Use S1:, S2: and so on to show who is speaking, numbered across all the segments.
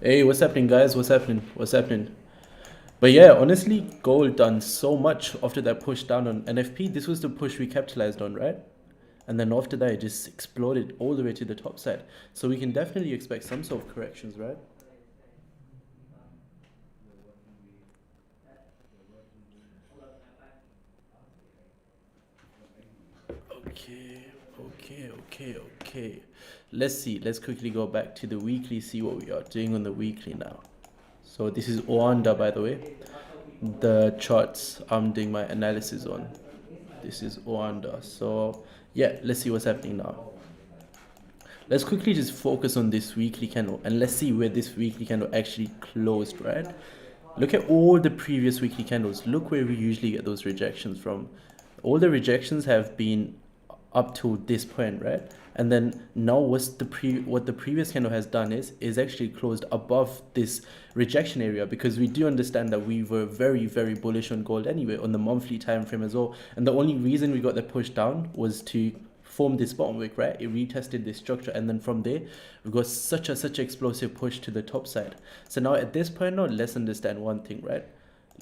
S1: Hey, what's happening, guys? What's happening? What's happening? But yeah, honestly, gold done so much after that push down on NFP. This was the push we capitalized on, right? And then after that, it just exploded all the way to the top side. So we can definitely expect some sort of corrections, right? Okay, okay. Let's see. Let's quickly go back to the weekly, see what we are doing on the weekly now. So this is Oanda, by the way. The charts I'm doing my analysis on. This is Oanda. So yeah, let's see what's happening now. Let's quickly just focus on this weekly candle and let's see where this weekly candle actually closed, right? Look at all the previous weekly candles. Look where we usually get those rejections from. All the rejections have been up to this point, right? And then now what the previous candle has done is actually closed above this rejection area, because we do understand that we were very bullish on gold anyway on the monthly time frame as well. And the only reason we got the push down was to form this bottom wick, right? It retested this structure, and then from there we got such explosive push to the top side. So now at this point now, let's understand one thing, right?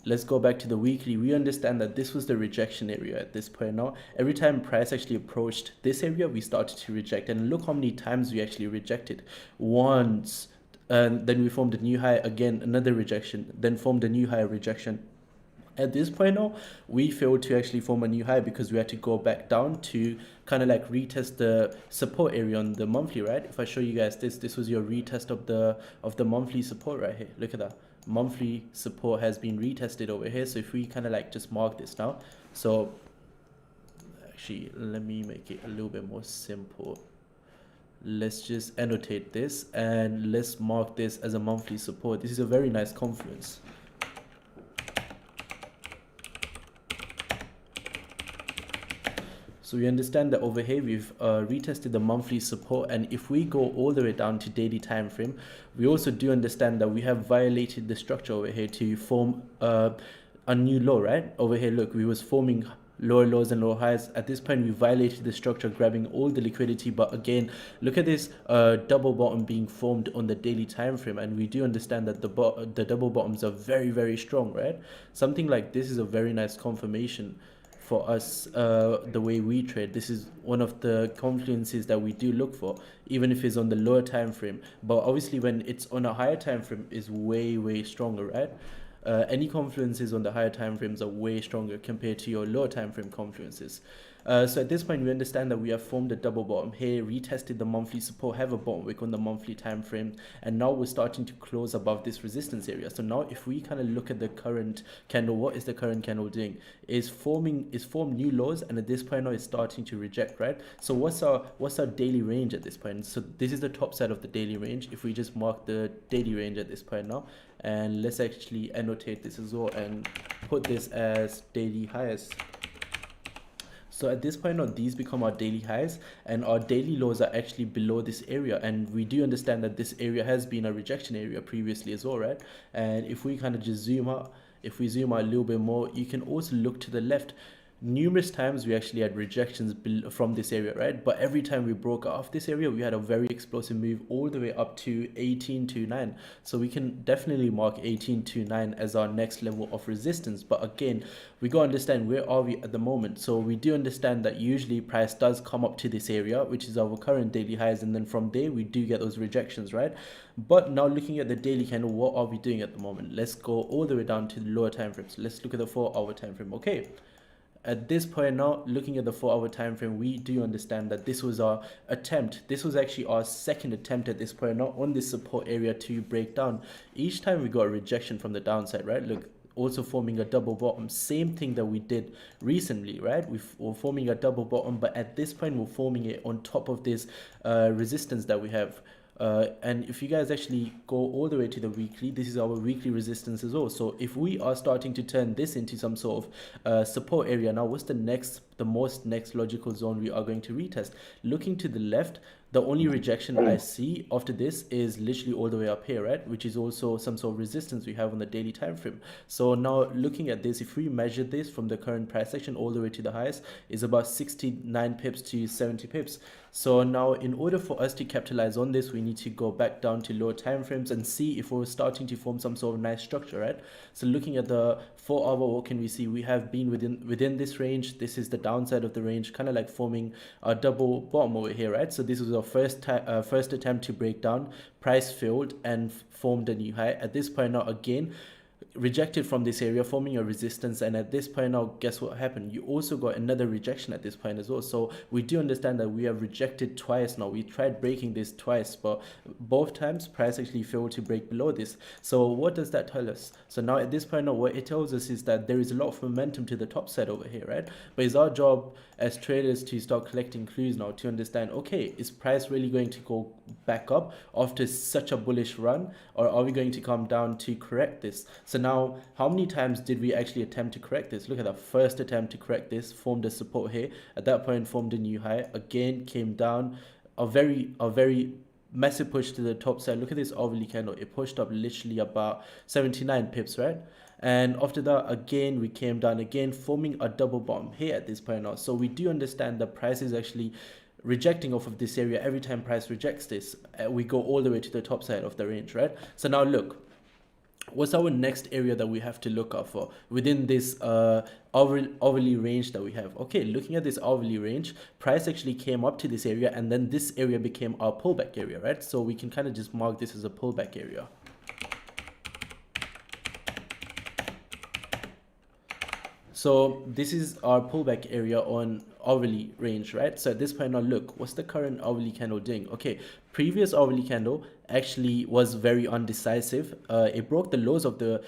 S1: Let's go back to the weekly. We understand that this was the rejection area at this point now. Every time price actually approached this area, we started to reject, and look how many times we actually rejected. Once, and then we formed a new high, again another rejection, then formed a new high, rejection. At this point now, we failed to actually form a new high because we had to go back down to kind of like retest the support area on the monthly, right? If I show you guys this was your retest of the monthly support right here. Look at that. Monthly support has been retested over here. So if we kind of like just mark this now. So actually, let me make it a little bit more simple. Let's just annotate this and let's mark this as a monthly support. This is a very nice confluence. So we understand that over here we've retested the monthly support, and if we go all the way down to daily time frame, we also do understand that we have violated the structure over here to form a new low, right? Over here, look, we was forming lower lows and lower highs. At this point, we violated the structure, grabbing all the liquidity. But again, look at this double bottom being formed on the daily time frame, and we do understand that the double bottoms are very strong, right? Something like this is a very nice confirmation for us, the way we trade. This is one of the confluences that we do look for, even if it's on the lower time frame. But obviously when it's on a higher time frame is way stronger, right? Any confluences on the higher time frames are way stronger compared to your lower time frame confluences. So at this point, we understand that we have formed a double bottom here, retested the monthly support, have a bottom wick on the monthly time frame, and now we're starting to close above this resistance area. So now if we kind of look at the current candle, what is the current candle doing? Is formed new lows, and at this point now it's starting to reject, right? So what's our daily range at this point? So this is the top side of the daily range. If we just mark the daily range at this point now, and let's actually annotate this as well and put this as daily highs. So at this point now, these become our daily highs, and our daily lows are actually below this area. And we do understand that this area has been a rejection area previously as well, right? And if we kind of just zoom out, if we zoom out a little bit more, you can also look to the left. numerous times we actually had rejections from this area, right? But every time we broke off this area, we had a very explosive move all the way up to 1829. So we can definitely mark 1829 as our next level of resistance. But again, we got to understand where are we at the moment. So we do understand that usually price does come up to this area, which is our current daily highs, and then from there we do get those rejections, right? But now looking at the daily candle, what are we doing at the moment? Let's go all the way down to the lower time frames. Let's look at the 4-hour time frame. Okay, at this point now, looking at the 4-hour time frame, we do understand that this was our attempt. This was actually our second attempt at this point now on this support area to break down. Each time we got a rejection from the downside, right? Look, also forming a double bottom, same thing that we did recently, right? We're forming a double bottom, but at this point we're forming it on top of this resistance that we have. And if you guys actually go all the way to the weekly, this is our weekly resistance as well. So if we are starting to turn this into some sort of support area, now what's the next logical zone we are going to retest? Looking to the left, the only rejection I see after this is literally all the way up here, right? Which is also some sort of resistance we have on the daily time frame. So now looking at this, if we measure this from the current price action all the way to the highest, is about 69 pips to 70 pips. So now in order for us to capitalize on this, we need to go back down to lower time frames and see if we're starting to form some sort of nice structure, right? So looking at the 4-hour, what can we see? We have been within this range. This is the downside of the range, kind of like forming a double bottom over here, right? So this was our first attempt to break down. Price failed and formed a new high. At this point now, again, rejected from this area, forming a resistance, and at this point now, guess what happened? You also got another rejection at this point as well. So we do understand that we have rejected twice now. We tried breaking this twice, but both times price actually failed to break below this. So what does that tell us? So now at this point now, what it tells us is that there is a lot of momentum to the top side over here, right? But it's our job as traders to start collecting clues now to understand, okay, is price really going to go back up after such a bullish run, or are we going to come down to correct this? So now, how many times did we actually attempt to correct this? Look at that first attempt to correct this, formed a support here. At that point, formed a new high. Again, came down. A very massive push to the top side. Look at this hourly candle. It pushed up literally about 79 pips, right? And after that, again, we came down again, forming a double bottom here at this point now. So we do understand the price is actually rejecting off of this area. Every time price rejects this, we go all the way to the top side of the range, right? So now look, what's our next area that we have to look out for within this hourly range that we have? Okay, looking at this hourly range, price actually came up to this area, and then this area became our pullback area, right? So we can kind of just mark this as a pullback area. So this is our pullback area on hourly range, right? So at this point now, look, what's the current hourly candle doing? Okay, previous hourly candle actually was very undecisive. It broke the lows of the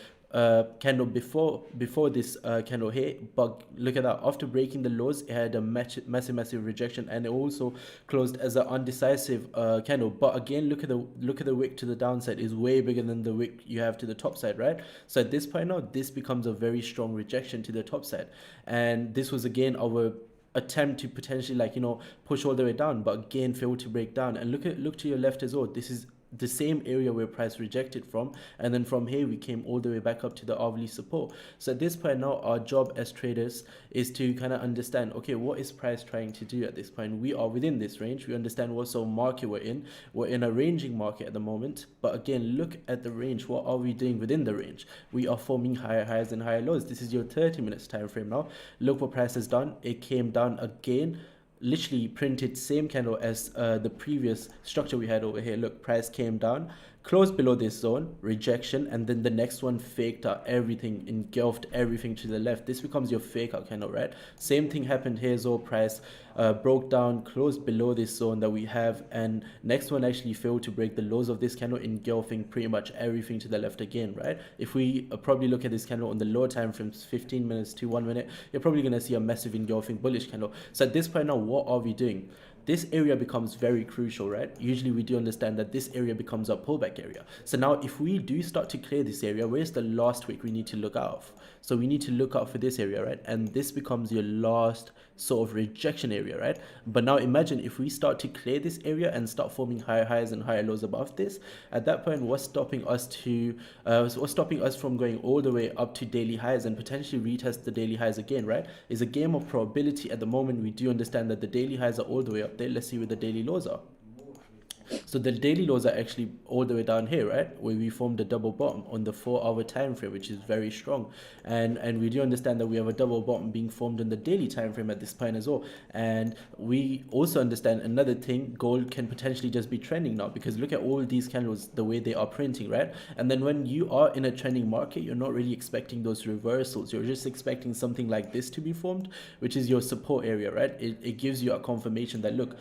S1: candle before this candle here, but look at that, after breaking the lows, it had a massive rejection, and it also closed as an undecisive candle. But again, look at the wick to the downside is way bigger than the wick you have to the top side, right? So at this point now, this becomes a very strong rejection to the top side, and this was again our attempt to potentially, like, you know, push all the way down, but again failed to break down. And look to your left as well. This is the same area where price rejected from, and then from here we came all the way back up to the hourly support. So at this point now, our job as traders is to kind of understand, okay, what is price trying to do at this point? We are within this range. We understand what sort of market we're in. We're in a ranging market at the moment, but again, look at the range. What are we doing within the range? We are forming higher highs and higher lows. This is your 30 minutes time frame now. Look what price has done. It came down again, literally printed same candle as the previous structure we had over here. Look, price came down, closed below this zone, rejection, and then the next one faked out everything, engulfed everything to the left. This becomes your fake out candle, right? Same thing happened here. So price broke down, closed below this zone that we have, and next one actually failed to break the lows of this candle, engulfing pretty much everything to the left again, right? If we probably look at this candle on the lower time frames, 15 minutes to 1 minute, you're probably going to see a massive engulfing bullish candle. So at this point now, what are we doing? This area becomes very crucial, right? Usually we do understand that this area becomes a pullback area. So now if we do start to clear this area, where's the last wick we need to look out of? So we need to look out for this area, right? And this becomes your last sort of rejection area, right? But now imagine if we start to clear this area and start forming higher highs and higher lows above this. At that point, what's stopping us from going all the way up to daily highs and potentially retest the daily highs again, right? It's a game of probability. At the moment, we do understand that the daily highs are all the way up there. Let's see where the daily lows are. So the daily lows are actually all the way down here, right? Where we formed a double bottom on the 4-hour time frame, which is very strong. And we do understand that we have a double bottom being formed on the daily time frame at this point as well. And we also understand another thing, gold can potentially just be trending now, because look at all these candles, the way they are printing, right? And then when you are in a trending market, you're not really expecting those reversals. You're just expecting something like this to be formed, which is your support area, right? It gives you a confirmation that, look,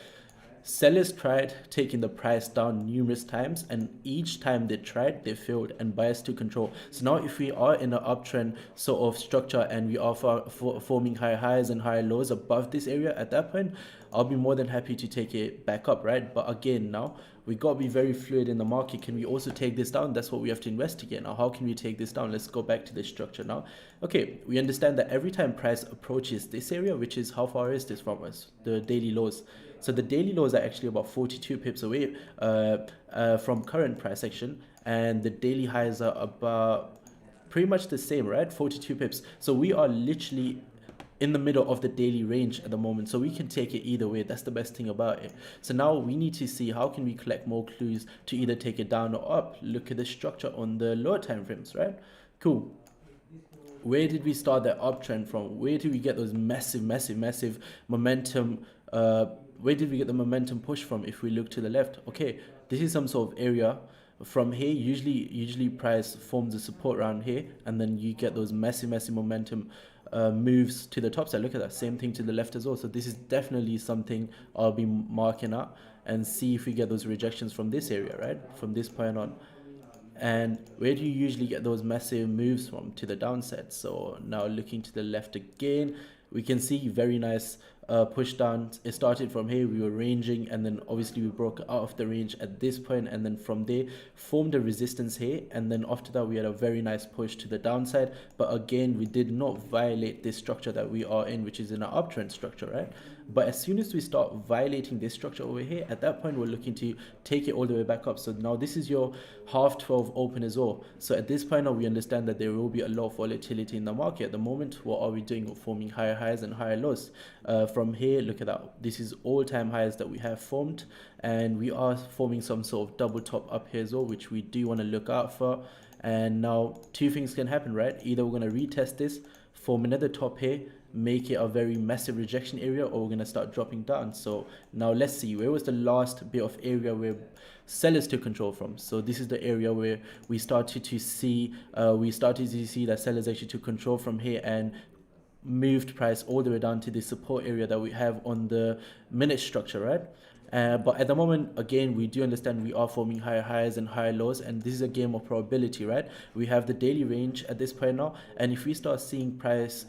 S1: sellers tried taking the price down numerous times, and each time they tried, they failed, and buyers took control. So now if we are in an uptrend sort of structure and we are forming higher highs and higher lows above this area, at that point, I'll be more than happy to take it back up, right? But again, now we got to be very fluid in the market. Can we also take this down? That's what we have to investigate. Now, how can we take this down? Let's go back to the structure now. Okay, we understand that every time price approaches this area, which is, how far is this from us? The daily lows. So the daily lows are actually about 42 pips away from current price action, and the daily highs are about pretty much the same, right? 42 pips. So we are literally in the middle of the daily range at the moment, so we can take it either way. That's the best thing about it. So now we need to see how can we collect more clues to either take it down or up. Look at the structure on the lower time frames, right? Cool. Where did we start that uptrend from? Where did we get those massive momentum? Where did we get the momentum push from? If we look to the left, okay, this is some sort of area. From here, usually price forms a support around here, and then you get those massive momentum moves to the top side. Look at that, same thing to the left as well. So this is definitely something I'll be marking up and see if we get those rejections from this area, right? From this point on. And where do you usually get those massive moves from? To the downside. So now looking to the left again, we can see very nice push down. It started from here, we were ranging, and then obviously we broke out of the range at this point, and then from there formed a resistance here, and then after that we had a very nice push to the downside. But again, we did not violate this structure that we are in, which is in an uptrend structure, right? But as soon as we start violating this structure over here, at that point we're looking to take it all the way back up. So now this is your half 12 open as well. So at this point now we understand that there will be a lot of volatility in the market. At the moment, what are we doing? We're forming higher highs and higher lows. From here, look at that, this is all-time highs that we have formed, and we are forming some sort of double top up here as well, which we do want to look out for. And now two things can happen, right? Either we're going to retest this, form another top here, make it a very massive rejection area, or we're going to start dropping down. So now let's see, where was the last bit of area where sellers took control from? So this is the area where we started to see that sellers actually took control from here and moved price all the way down to the support area that we have on the minute structure, right? But at the moment, again, we do understand we are forming higher highs and higher lows, and this is a game of probability, right? We have the daily range at this point now, and if we start seeing price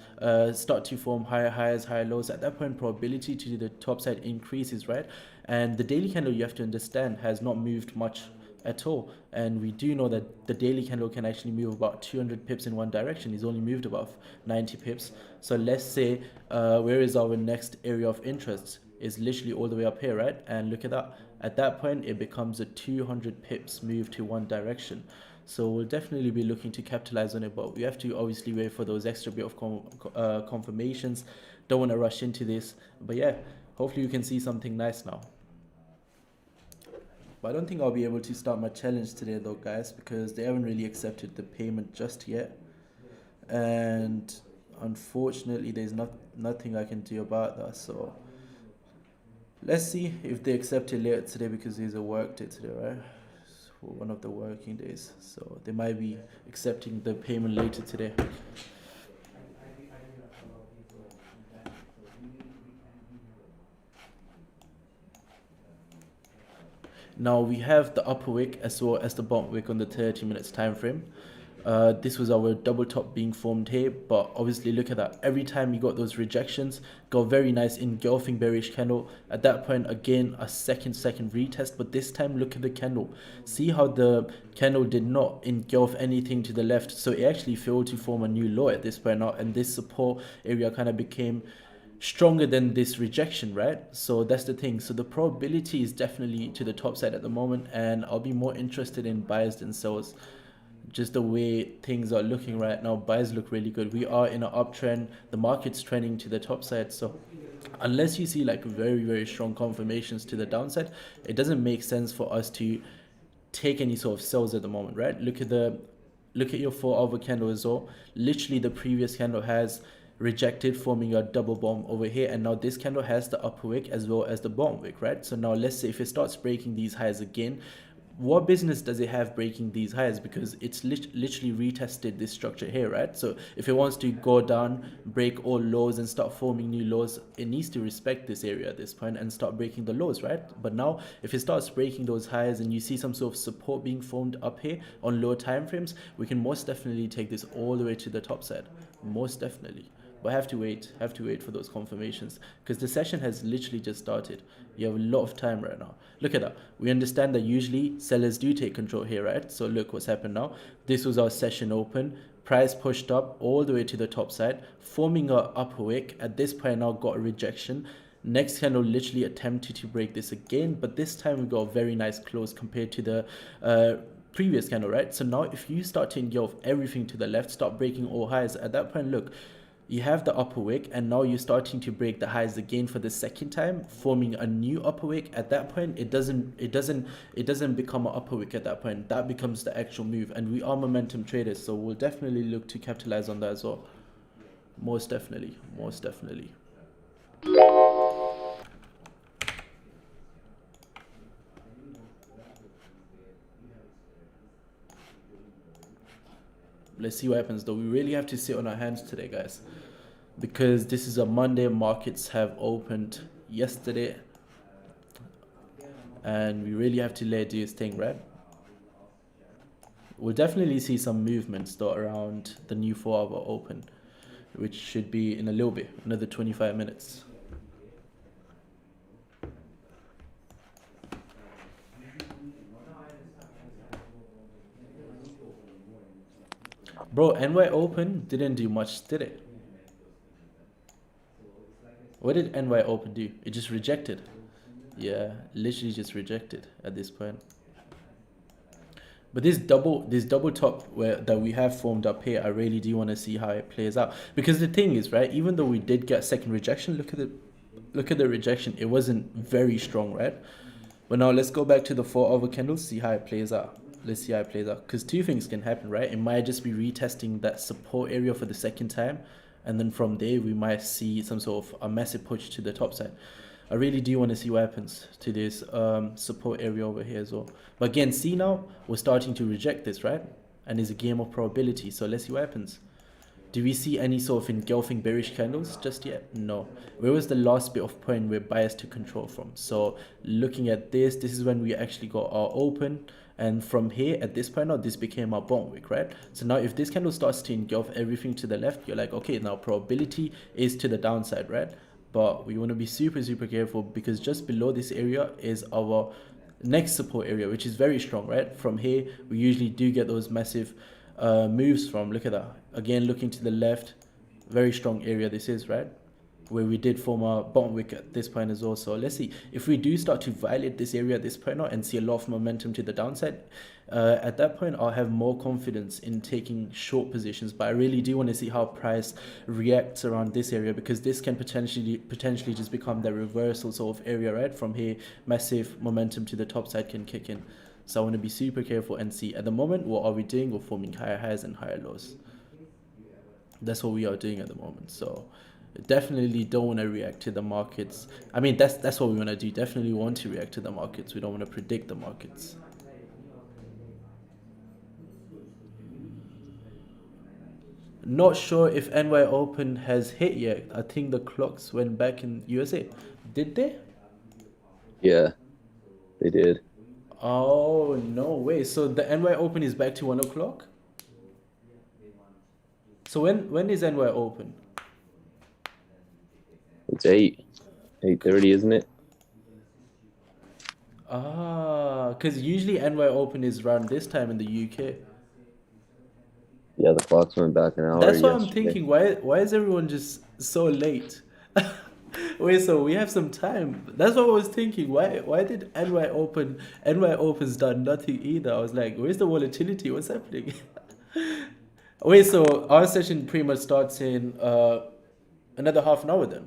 S1: start to form higher highs, higher lows, at that point probability to the top side increases, right? And the daily candle, you have to understand, has not moved much at all, and we do know that the daily candle can actually move about 200 pips in one direction. It's only moved about 90 pips. So let's say where is our next area of interest? Is literally all the way up here, right? And look at that, at that point it becomes a 200 pips move to one direction. So we'll definitely be looking to capitalize on it, but we have to obviously wait for those extra bit of confirmations. Don't want to rush into this, but yeah, hopefully you can see something nice now. But I don't think I'll be able to start my challenge today though, guys, because they haven't really accepted the payment just yet, and unfortunately there's nothing I can do about that. So let's see if they accept it later today, because there's a work day today, right? For one of the working days, so they might be accepting the payment later today. Now we have the upper wick as well as the bottom wick on the 30 minutes time frame. This was our double top being formed here, but obviously look at that. Every time you got those rejections, got very nice engulfing bearish candle. At that point, again, a second retest, but this time look at the candle. See how the candle did not engulf anything to the left, so it actually failed to form a new low at this point now, and this support area kind of became stronger than this rejection, right? So that's the thing. So the probability is definitely to the top side at the moment, and I'll be more interested in buyers than sellers. Just the way things are looking right now, buyers look really good. We are in an uptrend, the market's trending to the top side, so unless you see like very strong confirmations to the downside, it doesn't make sense for us to take any sort of sells at the moment, right? Look at your 4-hour candle as well. Literally the previous candle has rejected, forming a double bottom over here, and now this candle has the upper wick as well as the bottom wick, right? So now let's say if it starts breaking these highs again, what business does it have breaking these highs? Because it's literally retested this structure here, right? So if it wants to go down, break all lows and start forming new lows, it needs to respect this area at this point and start breaking the lows, right? But now if it starts breaking those highs and you see some sort of support being formed up here on lower time frames, we can most definitely take this all the way to the top side, most definitely. But have to wait for those confirmations, because the session has literally just started. You have a lot of time right now. Look at that. We understand that usually sellers do take control here, right? So look what's happened now. This was our session open. Price pushed up all the way to the top side, forming a upper wick. At this point now got a rejection. Next candle literally attempted to break this again, but this time we got a very nice close compared to the previous candle, right? So now if you start to engulf everything to the left, start breaking all highs, at that point, look, you have the upper wick, and now you're starting to break the highs again for the second time, forming a new upper wick. At that point, it doesn't become an upper wick at that point. That becomes the actual move, and we are momentum traders, so we'll definitely look to capitalize on that as well. Most definitely. Let's see what happens though. We really have to sit on our hands today, guys, because this is a Monday. Markets have opened yesterday, and we really have to let it do its thing, right? We'll definitely see some movements though around the new 4-hour open, which should be in a little bit, another 25 minutes. Bro, NY Open didn't do much, did it? What did NY Open do? It just rejected. Yeah, literally just rejected at this point. But this double top that we have formed up here, I really do want to see how it plays out. Because the thing is, right, even though we did get a second rejection, look at the rejection. It wasn't very strong, right? But now let's go back to the 4-hour candles, see how it plays out. Let's see how it plays out, because two things can happen, right? It might just be retesting that support area for the second time, and then from there we might see some sort of a massive push to the top side. I really do want to see what happens to this support area over here as well. But again, see, now we're starting to reject this, right? And it's a game of probability, so let's see what happens. Do we see any sort of engulfing bearish candles just yet? No. Where was the last bit of point where buyers took control from? So looking at this is when we actually got our open, and from here at this point now, this became our bottom wick, right? So now if this candle starts to engulf everything to the left, you're like, okay, now probability is to the downside, right? But we want to be super careful, because just below this area is our next support area, which is very strong, right? From here we usually do get those massive moves from. Look at that. Again, looking to the left, very strong area this is, right? Where we did form our bottom wick at this point as well. So let's see if we do start to violate this area at this point now and see a lot of momentum to the downside. At that point, I'll have more confidence in taking short positions. But I really do want to see how price reacts around this area, because this can potentially just become the reversal sort of area, right? From here, massive momentum to the top side can kick in. So I want to be super careful and see. At the moment, what are we doing? We're forming higher highs and higher lows. That's what we are doing at the moment. So definitely don't want to react to the markets. I mean, that's what we want to do. Definitely want to react to the markets. We don't want to predict the markets. Not sure if NY Open has hit yet. I think the clocks went back in USA. Did they?
S2: Yeah, they did.
S1: Oh, no way. So the NY Open is back to 1 o'clock? So when is NY open?
S2: It's 8:30, isn't it?
S1: Because usually NY open is around this time in the UK.
S2: Yeah, the clocks went back an hour
S1: That's why I'm
S2: yesterday.
S1: thinking, why is everyone just so late? Wait, so we have some time. That's what I was thinking. Why did NY Open's done nothing either? I was like, where's the volatility? What's happening? Wait, so our session pretty much starts in another half an hour then.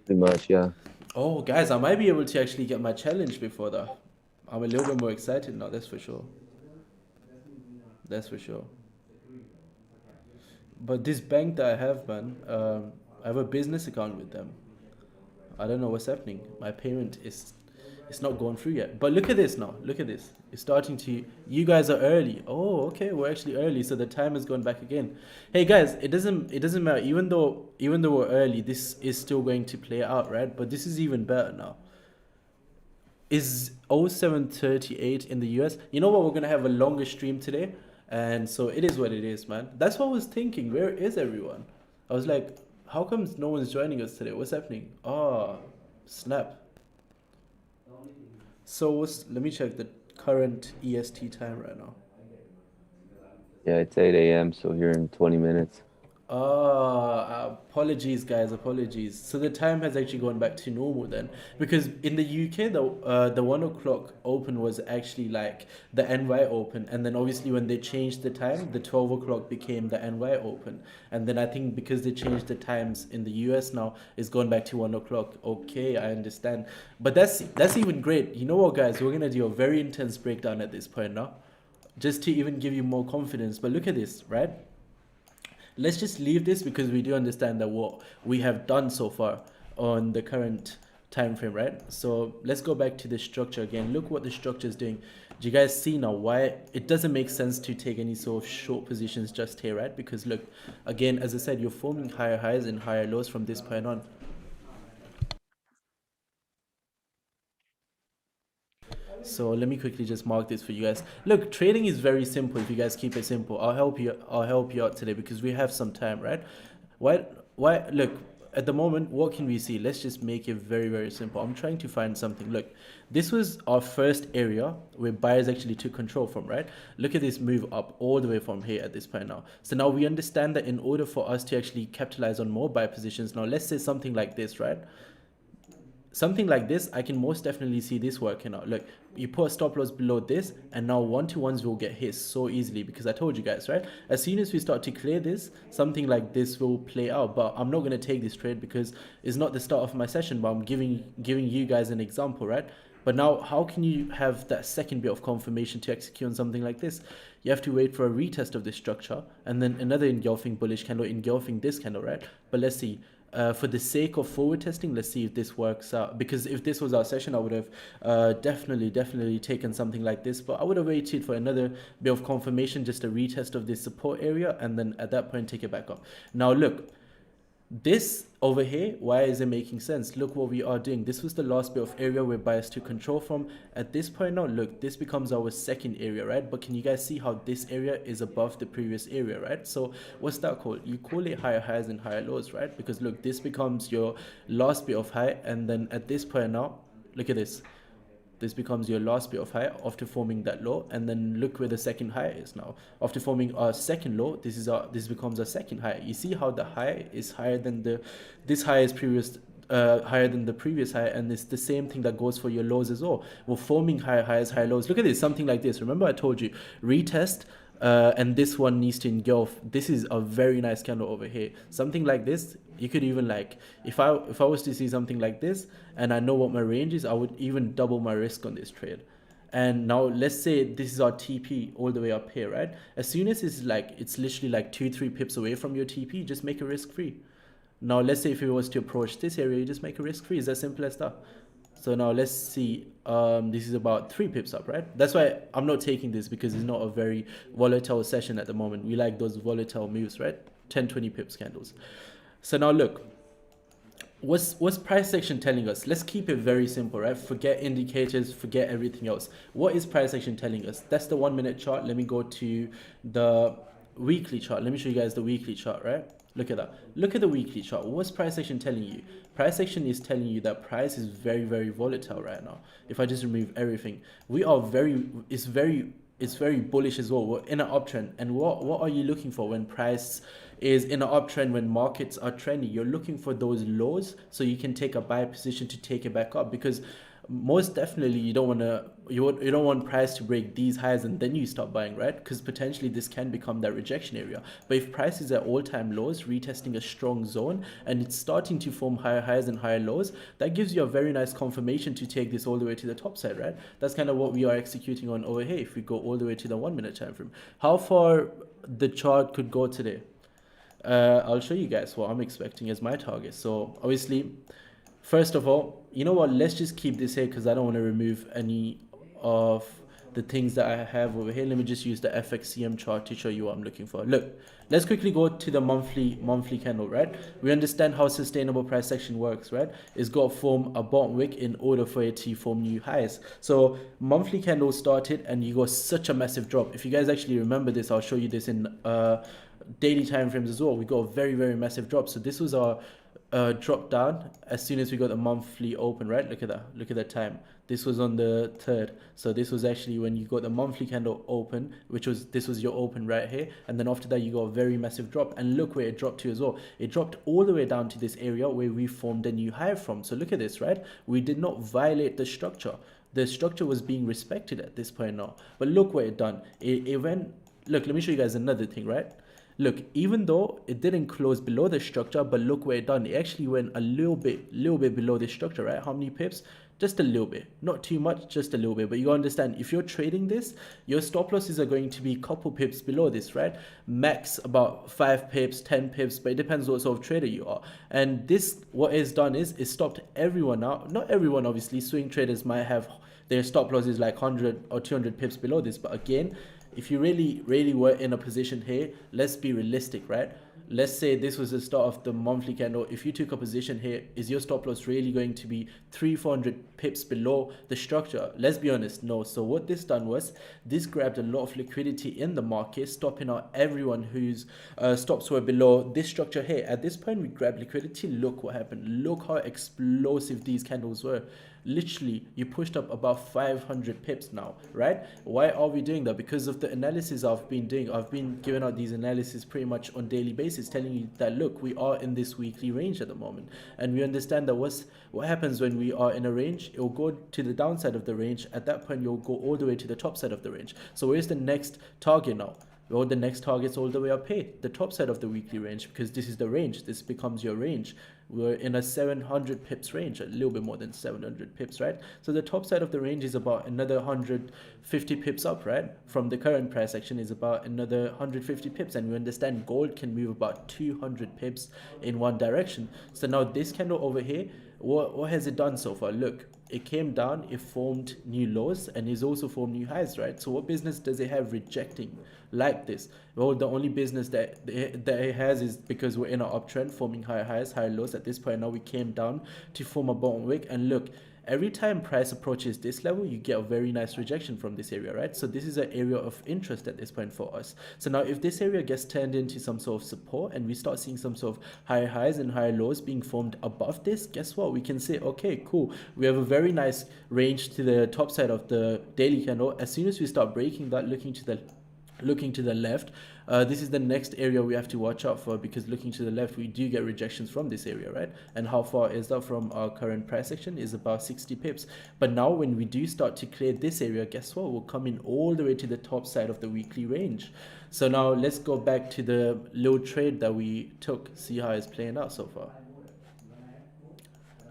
S2: Pretty much, yeah.
S1: Oh, guys, I might be able to actually get my challenge before that. I'm a little bit more excited now. That's for sure. That's for sure. But this bank that I have, man, I have a business account with them. I don't know what's happening. My payment is it's not going through yet. But look at this now. Look at this. It's starting to. You guys are early. Oh, okay. We're actually early, so the time has gone back again. Hey guys, it doesn't matter. Even though we're early, this is still going to play out, right? But this is even better now. Is 0738 in the US? You know what? We're gonna have a longer stream today, and so it is what it is, man. That's what I was thinking. Where is everyone? I was like, how comes no one's joining us today? What's happening? Oh, snap. So let me check the current EST time right now.
S2: Yeah, it's 8 a.m., so here in 20 minutes.
S1: Apologies, guys. Apologies. So the time has actually gone back to normal then, because in the UK the 1 o'clock open was actually like the NY open, and then obviously when they changed the time, the 12 o'clock became the NY open, and then I think because they changed the times in the US now, it's gone back to 1 o'clock. Okay, I understand, but that's even great. You know what, guys? We're gonna do a very intense breakdown at this point now, just to even give you more confidence. But look at this, right? Let's just leave this because we do understand that what we have done so far on the current time frame, right? So let's go back to the structure again. Look what the structure is doing. Do you guys see now why it doesn't make sense to take any sort of short positions just here, right? Because look, again, as I said, you're forming higher highs and higher lows from this point on. So let me quickly just mark this for you guys. Look, trading is very simple if you guys keep it simple. I'll help you out today because we have some time, right? Why look, at the moment, what can we see? Let's just make it very, very simple. I'm trying to find something. Look, this was our first area where buyers actually took control from, right? Look at this move up all the way from here at this point now. So now we understand that in order for us to actually capitalize on more buy positions, now let's say something like this, right? Something like this, I can most definitely see this working out. Look, you put a stop loss below this, and now 1-to-1s will get hit so easily because I told you guys, right? As soon as we start to clear this, something like this will play out. But I'm not going to take this trade because it's not the start of my session, but I'm giving you guys an example, right? But now, how can you have that second bit of confirmation to execute on something like this? You have to wait for a retest of this structure and then another engulfing bullish candle engulfing this candle, right? But let's see. For the sake of forward testing, let's see if this works out. Because if this was our session, I would have definitely taken something like this. But I would have waited for another bit of confirmation, just a retest of this support area, and then at that point take it back up. Now look, this over here, why is it making sense? Look what we are doing. This was the last bit of area we're biased to control from. At this point now, look, this becomes our second area, right? But can you guys see how this area is above the previous area, right? So what's that called? You call it higher highs and higher lows, right? Because look, this becomes your last bit of high, and then at this point now, look at this. This becomes your last bit of high after forming that low, and then look where the second high is now. After forming our second low, this becomes our second high. You see how the high is higher than this high is higher than the previous high, and it's the same thing that goes for your lows as well. We're forming higher highs, higher lows. Look at this, something like this. Remember I told you retest, and this one needs to engulf. This is a very nice candle over here. Something like this, you could even like, if I was to see something like this and I know what my range is, I would even double my risk on this trade. And now let's say this is our TP all the way up here, right? As soon as it's literally like 2-3 pips away from your TP, just make a risk free. Now let's say if it was to approach this area, you just make a risk free. It's as simple as that. So now let's see. This is about 3 pips up, right? That's why I'm not taking this, because it's not a very volatile session at the moment. We like those volatile moves, right? 10-20 pips candles. So now look, what's price action telling us? Let's keep it very simple, right? Forget indicators, forget everything else. What is price action telling us? That's the 1 minute chart. Let me go to the weekly chart. Let me show you guys the weekly chart, right? Look at that. Look at the weekly chart. What's price action telling you? Price action is telling you that price is very, very volatile right now. If I just remove everything, we are it's very bullish as well. We're in an uptrend. And what are you looking for when price is in an uptrend, when markets are trending? You're looking for those lows so you can take a buy position to take it back up, because most definitely you don't want price to break these highs and then you start buying, right? Because potentially this can become that rejection area. But if price is at all-time lows, retesting a strong zone, and it's starting to form higher highs and higher lows, that gives you a very nice confirmation to take this all the way to the top side, right? That's kind of what we are executing on over here. If we go all the way to the 1 minute time frame, how far the chart could go today, I'll show you guys what I'm expecting as my target. So obviously, first of all, you know what, let's just keep this here because I don't want to remove any of the things that I have over here. Let me just use the FXCM chart to show you what I'm looking for. Look, let's quickly go to the monthly candle, right? We understand how sustainable price action works, right? It's got to form a bottom wick in order for it to form new highs. So monthly candle started and you got such a massive drop. If you guys actually remember this, I'll show you this in daily time frames as well. We got a very, very massive drop. So this was our drop down as soon as we got the monthly open, right? Look at that time. This was on the 3rd. So this was actually when you got the monthly candle open, this was your open right here. And then after that, you got a very massive drop. And look where it dropped to as well. It dropped all the way down to this area where we formed a new high from. So look at this, right? We did not violate the structure. The structure was being respected at this point now. But look what it done. It went, look, let me show you guys another thing, right? Look, even though it didn't close below the structure, but look where it done. It actually went a little bit below the structure, right? How many pips? Just a little bit, not too much, just a little bit. But you understand, if you're trading this, your stop losses are going to be a couple pips below this, right? Max about 5 pips, 10 pips, but it depends what sort of trader you are. And this, what it's done is it stopped everyone out. Not everyone, obviously. Swing traders might have their stop losses like 100 or 200 pips below this, but again, if you really were in a position here, let's be realistic, right? Let's say this was the start of the monthly candle. If you took a position here, is your stop loss really going to be 300-400 pips below the structure? Let's be honest, no. So what this done was, this grabbed a lot of liquidity in the market, stopping out everyone whose stops were below this structure here. At this point, we grabbed liquidity. Look what happened. Look how explosive these candles were. Literally, you pushed up about 500 pips now, right? Why are we doing that? Because of the analysis I've been doing. I've been giving out these analysis pretty much on daily basis, telling you that, look, we are in this weekly range at the moment. And we understand that what happens when we are in a range, it will go to the downside of the range. At that point, you'll go all the way to the top side of the range. So where's the next target now? Well, the next target's all the way up here, the top side of the weekly range, because this is the range. This becomes your range. We're in a 700 pips range, a little bit more than 700 pips, right? So the top side of the range is about another 150 pips up, right? From the current price action is about another 150 pips. And we understand gold can move about 200 pips in one direction. So now this candle over here, what has it done so far? Look, it came down, it formed new lows, and it's also formed new highs, right? So what business does it have rejecting like this? Well, the only business that it has is because we're in an uptrend, forming higher highs, higher lows. At this point now, we came down to form a bottom wick, and look, every time price approaches this level, you get a very nice rejection from this area, right? So this is an area of interest at this point for us. So now if this area gets turned into some sort of support and we start seeing some sort of higher highs and higher lows being formed above this, guess what? We can say, okay, cool. We have a very nice range to the top side of the daily candle. As soon as we start breaking that, looking to the left, this is the next area we have to watch out for, because looking to the left, we do get rejections from this area, right? And how far is that from our current price action? Is about 60 pips. But now when we do start to clear this area, guess what? We'll come in all the way to the top side of the weekly range. So now let's go back to the low trade that we took, see how it's playing out so far.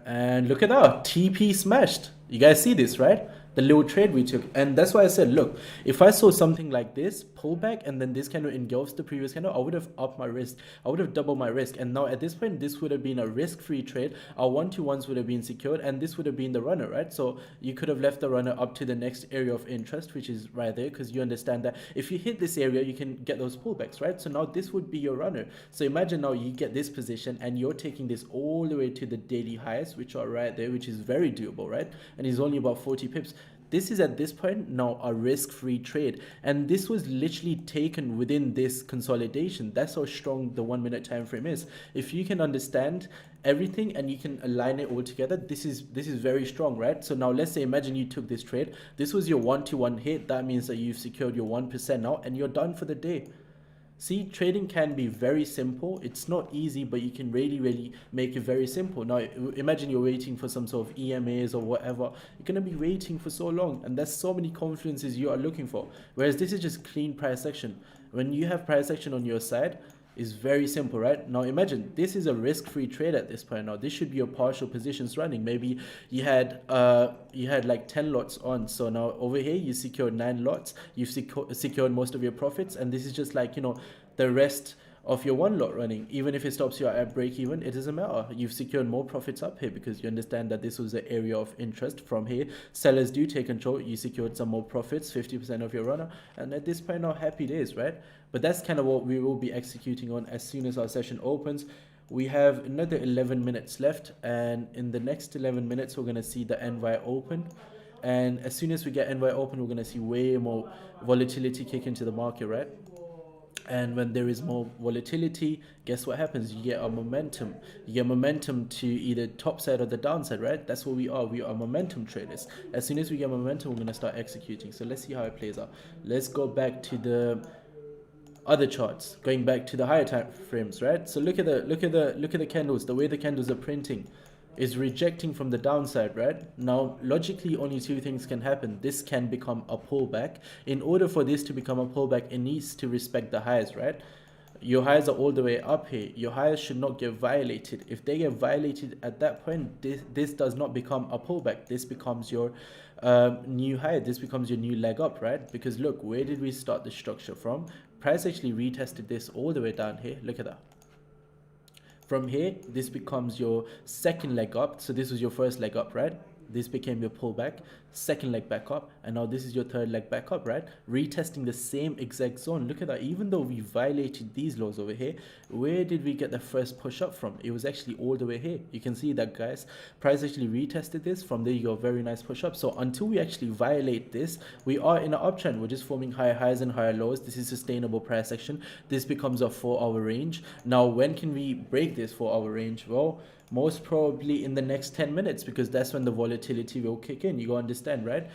S1: And look at that, TP smashed. You guys see this, right? The little trade we took. And that's why I said, look, if I saw something like this, pullback, and then this kind of engulfs the previous candle, I would have upped my risk. I would have doubled my risk. And now at this point, this would have been a risk-free trade. Our 1-to-1s would have been secured, and this would have been the runner, right? So you could have left the runner up to the next area of interest, which is right there, because you understand that if you hit this area, you can get those pullbacks, right? So now this would be your runner. So imagine now you get this position, and you're taking this all the way to the daily highs, which are right there, which is very doable, right? And it's only about 40 pips. This is at this point now a risk-free trade, and this was literally taken within this consolidation. That's how strong the 1 minute time frame is. If you can understand everything and you can align it all together, this is very strong, right? So now let's say, imagine you took this trade, this was your 1-to-1 hit. That means that you've secured your 1% now and you're done for the day. See, trading can be very simple. It's not easy, but you can really make it very simple. Now, imagine you're waiting for some sort of EMAs or whatever. You're going to be waiting for so long, and there's so many confluences you are looking for. Whereas this is just clean price action. When you have price action on your side, it's very simple, right? Now imagine this is a risk-free trade at this point. Now this should be your partial positions running. Maybe you had like 10 lots on. So now over here you secured 9 lots. You've secured most of your profits, and this is just like, you know, the rest of your 1 lot running. Even if it stops you at break even, it doesn't matter. You've secured more profits up here because you understand that this was the area of interest. From here, sellers do take control. You secured some more profits, 50% of your runner, and at this point now, happy days, right? But that's kind of what we will be executing on as soon as our session opens. We have another 11 minutes left, and in the next 11 minutes we're going to see the NY open. And as soon as we get NY open, we're going to see way more volatility kick into the market, right? And when there is more volatility, guess what happens? You get a momentum. You get momentum to either top side or the downside, right? That's what we are. We are momentum traders. As soon as we get momentum, we're going to start executing. So let's see how it plays out. Let's go back to the other charts, going back to the higher time frames, right? So look at the candles. The way the candles are printing is rejecting from the downside, right? Now logically only 2 things can happen. This can become a pullback. In order for this to become a pullback, it needs to respect the highs, right? Your highs are all the way up here. Your highs should not get violated. If they get violated at that point, this does not become a pullback. This becomes your new high. This becomes your new leg up, right? Because look, where did we start the structure from? Price actually retested this all the way down here. Look at that. From here, this becomes your second leg up. So this was your first leg up, right? This became your pullback, second leg back up, and now this is your third leg back up, right? Retesting the same exact zone. Look at that. Even though we violated these lows over here, where did we get the first push up from? It was actually all the way here. You can see that, guys. Price actually retested this. From there, you got a very nice push up. So until we actually violate this, we are in an uptrend. We're just forming higher highs and higher lows. This is sustainable price action. This becomes a 4-hour range. Now, when can we break this 4-hour range? Well, most probably in the next 10 minutes, because that's when the volatility will kick in. You gotta understand, right?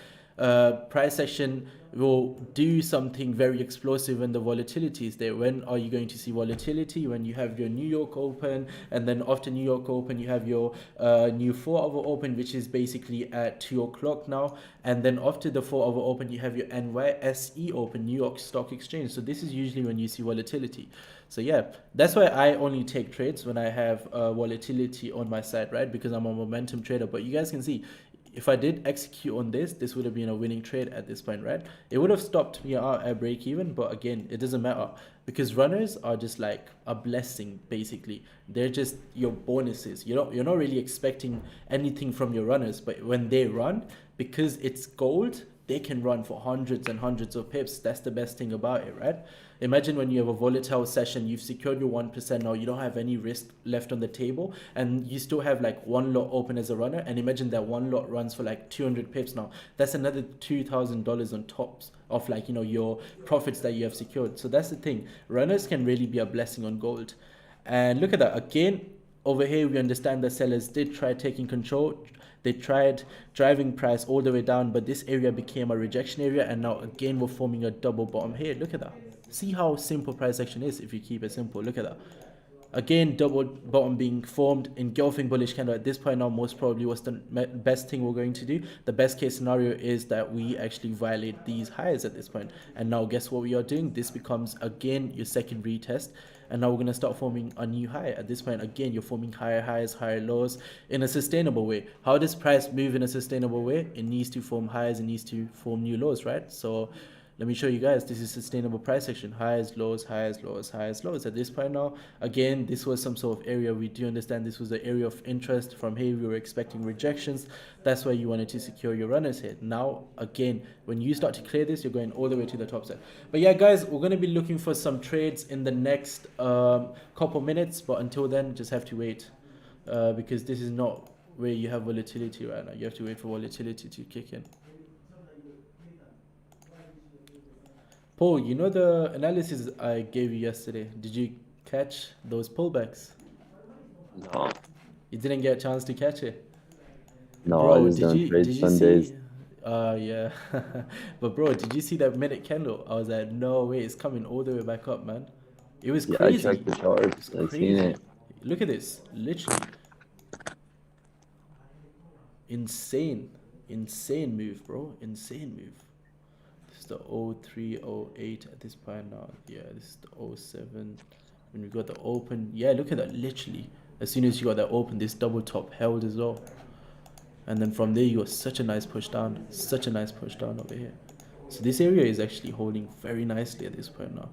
S1: Price action will do something very explosive when the volatility is there. When are you going to see volatility? When you have your New York open, and then after New York open you have your new 4-hour open, which is basically at 2 o'clock now, and then after the 4-hour open you have your NYSE open, New York Stock Exchange. So this is usually when you see volatility. So yeah, that's why I only take trades when I have volatility on my side, right? Because I'm a momentum trader. But you guys can see, if I did execute on this, this would have been a winning trade at this point, right? It would have stopped me out at break even, but again, it doesn't matter because runners are just like a blessing, basically. They're just your bonuses. You're not really expecting anything from your runners, but when they run, because it's gold, they can run for hundreds and hundreds of pips. That's the best thing about it, right? Imagine when you have a volatile session, you've secured your 1% now, you don't have any risk left on the table, and you still have like 1 lot open as a runner, and imagine that 1 lot runs for like 200 pips now. That's another $2,000 on top of, like, you know, your profits that you have secured. So that's the thing. Runners can really be a blessing on gold. And look at that. Again, over here, we understand that sellers did try taking control. They tried driving price all the way down, but this area became a rejection area, and now again we're forming a double bottom here. Look at that. See how simple price action is if you keep it simple. Look at that. Again, double bottom being formed, engulfing bullish candle. At this point now, most probably what's the best thing we're going to do? The best case scenario is that we actually violate these highs at this point. And now guess what we are doing? This becomes again your second retest. And now we're going to start forming a new high. At this point, again, you're forming higher highs, higher lows in a sustainable way. How does price move in a sustainable way? It needs to form highs, it needs to form new lows, right? So let me show you guys. This is sustainable price action. Highs, lows, highs, lows, highs, lows. At this point now, again, this was some sort of area. We do understand this was the area of interest. From here, we were expecting rejections. That's why you wanted to secure your runners here. Now, again, when you start to clear this, you're going all the way to the top side. But yeah, guys, we're going to be looking for some trades in the next couple minutes. But until then, just have to wait because this is not where you have volatility right now. You have to wait for volatility to kick in. Paul, you know the analysis I gave you yesterday? Did you catch those pullbacks?
S2: No,
S1: You didn't get a chance to catch it.
S2: no, I
S1: Bro,
S2: just
S1: did
S2: don't
S1: you
S2: trade
S1: did you
S2: Sundays.
S1: see yeah. But bro, did you see that minute candle? I was like, no way, it's coming all the way back up, man. It was
S2: Yeah, I
S1: crazy.
S2: checked the charts.
S1: It's
S2: I seen
S1: crazy.
S2: it.
S1: Look at this. Literally insane. Insane move, bro. Insane move. This is the 0308 at this point now. Yeah, this is the '07. When we got the open. Yeah, look at that. Literally. As soon as you got that open, this double top held as well. And then from there, you got such a nice push down. Such a nice push down over here. So this area is actually holding very nicely at this point now.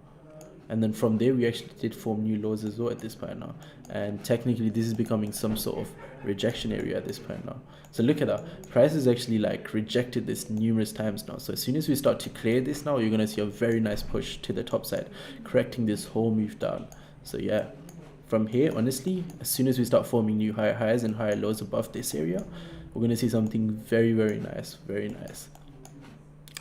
S1: And then from there, we actually did form new lows as well at this point now. And technically, this is becoming some sort of rejection area at this point now. So look at that. Price has actually like rejected this numerous times now. So as soon as we start to clear this now, you're going to see a very nice push to the top side, correcting this whole move down. So yeah, from here, honestly, as soon as we start forming new higher highs and higher lows above this area, we're going to see something very, very nice. Very nice.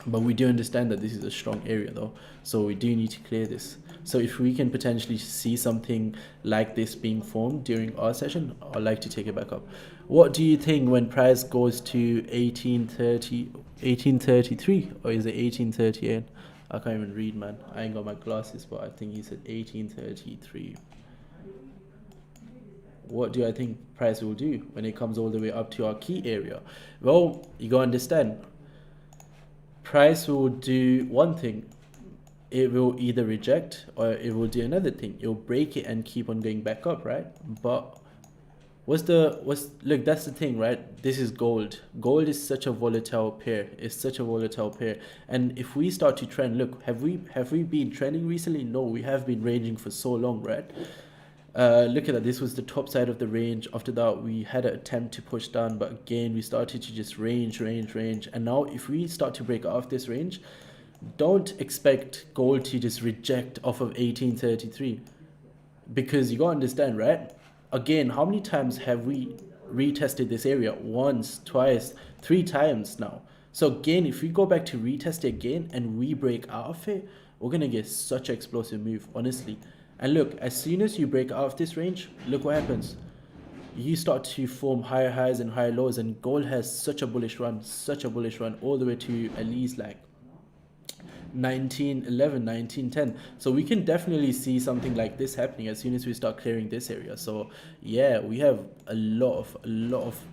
S1: But we do understand that this is a strong area though, so we do need to clear this. So if we can potentially see something like this being formed during our session, I'd like to take it back up. What do you think when price goes to 1830, 1833, or is it 1838? I can't even read, man. I ain't got my glasses, but I think he said 1833. What do I think price will do when it comes all the way up to our key area? Well, you gotta understand, price will do one thing. It will either reject or it will do another thing. It will break it and keep on going back up, right? But look, that's the thing, right? This is gold. Gold is such a volatile pair. It's such a volatile pair. And if we start to trend, look, have we been trending recently? No, we have been ranging for so long, right? Look at that. This was the top side of the range. After that, we had an attempt to push down, but again, we started to just range. And now, if we start to break off this range, don't expect gold to just reject off of 1833, because you gotta understand, right? Again, how many times have we retested this area? Once, twice, 3 times now. So again, if we go back to retest it again and we break out of it, we're gonna get such an explosive move, honestly. And look, as soon as you break out of this range, look what happens. You start to form higher highs and higher lows, and gold has such a bullish run, all the way to at least like 1911, 1910. So we can definitely see something like this happening as soon as we start clearing this area. So yeah, we have a lot of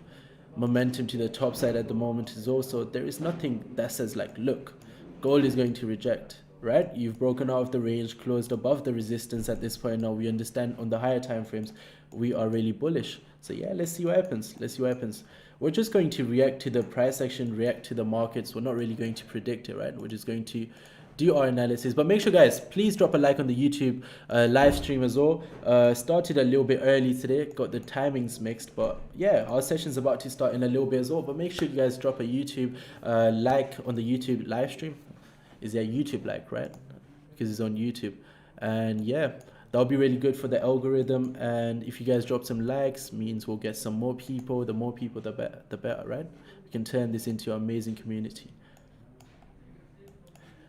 S1: momentum to the top side at the moment as well. So there is nothing that says like, look, gold is going to reject, right? You've broken out of the range, closed above the resistance at this point. Now we understand on the higher time frames we are really bullish. So yeah, let's see what happens. We're just going to react to the price action, react to the markets. We're not really going to predict it, right? We're just going to do our analysis. But make sure, guys, please drop a like on the YouTube live stream as well. Started a little bit early today, got the timings mixed, but yeah, our session's about to start in a little bit as well. But make sure you guys drop a YouTube like on the YouTube live stream. Is there YouTube like, right? Because it's on YouTube. And yeah, that'll be really good for the algorithm. And if you guys drop some likes, means we'll get some more people. The more people, the better, right? We can turn this into an amazing community.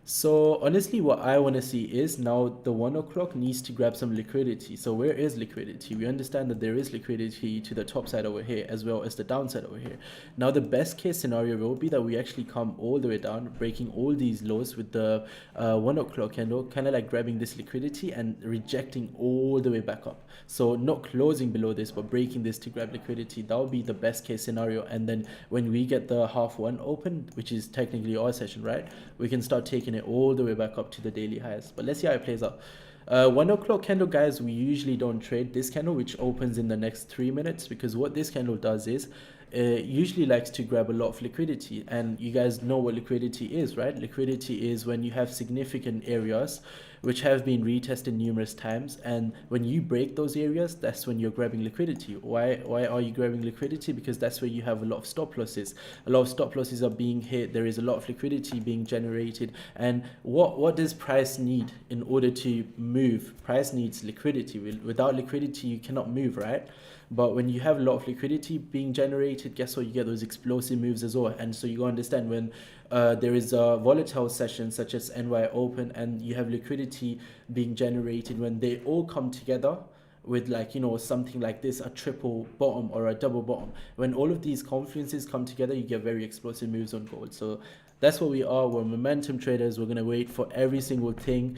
S1: So honestly, what I want to see is now the 1 o'clock needs to grab some liquidity. So where is liquidity? We understand that there is liquidity to the top side over here as well as the downside over here. Now the best case scenario will be that we actually come all the way down, breaking all these lows with the 1 o'clock candle, kind of like grabbing this liquidity and rejecting all the way back up. So not closing below this, but breaking this to grab liquidity. That will be the best case scenario. And then when we get the half one open, which is technically our session, right, we can start taking it all the way back up to the daily highs. But let's see how it plays out. 1 o'clock candle, guys, we usually don't trade this candle, which opens in the next 3 minutes, because what this candle does is usually likes to grab a lot of liquidity. And you guys know what liquidity is, right? Liquidity is when you have significant areas which have been retested numerous times, and when you break those areas, that's when you're grabbing liquidity. Why are you grabbing liquidity? Because that's where you have a lot of stop losses. A lot of stop losses are being hit. There is a lot of liquidity being generated. And what does price need in order to move? Price needs liquidity. Without liquidity, you cannot move, right? But when you have a lot of liquidity being generated, guess what? You get those explosive moves as well. And so you gotta understand when there is a volatile session such as NY Open and you have liquidity being generated, when they all come together with, like, you know, something like this, a triple bottom or a double bottom, when all of these confluences come together, you get very explosive moves on gold. So that's what we are. We're momentum traders. We're going to wait for every single thing,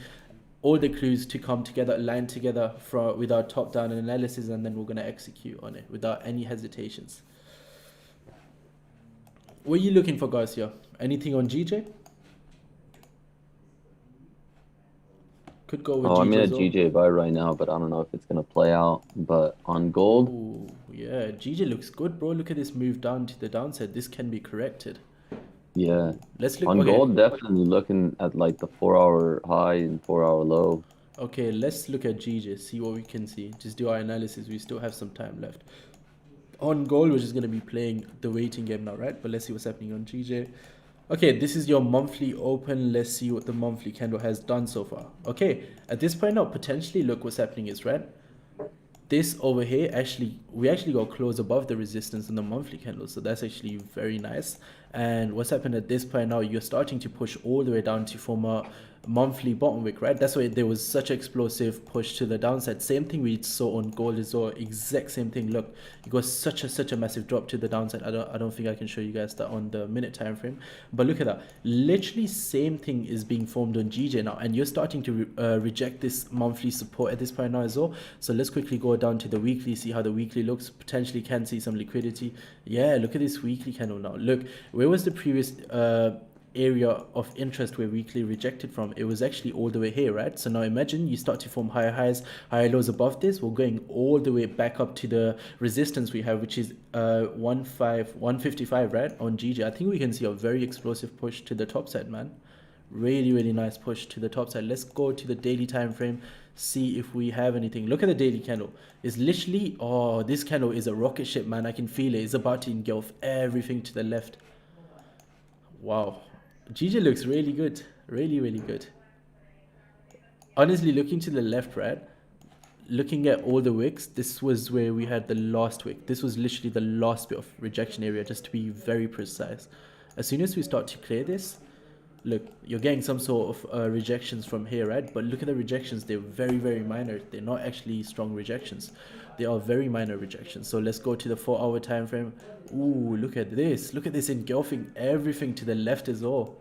S1: all the clues to come together, align together with our top down analysis, and then we're going to execute on it without any hesitations. What are you looking for, guys, here? Anything on GJ? Could go with
S2: Oh, I'm
S1: GJ
S2: in a
S1: as well.
S2: GJ buy right now, but I don't know if it's gonna play out. But on gold,
S1: Ooh, yeah, GJ looks good, bro. Look at this move down to the downside. This can be corrected.
S2: yeah,
S1: Let's look.
S2: on
S1: Okay,
S2: gold, definitely looking at like the 4-hour high and 4-hour low.
S1: okay. Let's look at GJ. See what we can see. Just do our analysis. We still have some time left. On gold, we're just gonna be playing the waiting game now, right? But let's see what's happening on GJ. Okay, this is your monthly open. Let's see what the monthly candle has done so far. Okay, at this point now, potentially look what's happening is, right? This over here, we actually got close above the resistance in the monthly candle, so that's actually very nice. And what's happened at this point now, you're starting to push all the way down to form a monthly bottom wick, right? That's why there was such an explosive push to the downside. Same thing we saw on gold as well, exact same thing. Look, it got such a massive drop to the downside. I don't think I can show you guys that on the minute time frame, but look at that. Literally same thing is being formed on GJ now, and you're starting to reject this monthly support at this point now as well. So let's quickly go down to the weekly, see how the weekly looks. Potentially can see some liquidity. Yeah, look at this weekly candle now. Look, where was the previous area of interest where weekly rejected from? It was actually all the way here, right? So now imagine you start to form higher highs, higher lows above this. We're going all the way back up to the resistance we have, which is 155, right, on GJ. I think we can see a very explosive push to the top side, man. Really nice push to the top side. Let's go to the daily time frame, see if we have anything. Look at the daily candle. It's literally, oh, this candle is a rocket ship, man. I can feel it. It's about to engulf everything to the left. Wow, GJ looks really good, really good. Honestly, looking to the left, right, looking at all the wicks, this was where we had the last wick. This was literally the last bit of rejection area, just to be very precise. As soon as we start to clear this, look, you're getting some sort of rejections from here, right? But look at the rejections. They're very minor. They're not actually strong rejections. They are very minor rejections. So let's go to the 4-hour time frame. Ooh, look at this. Look at this engulfing everything to the left as well.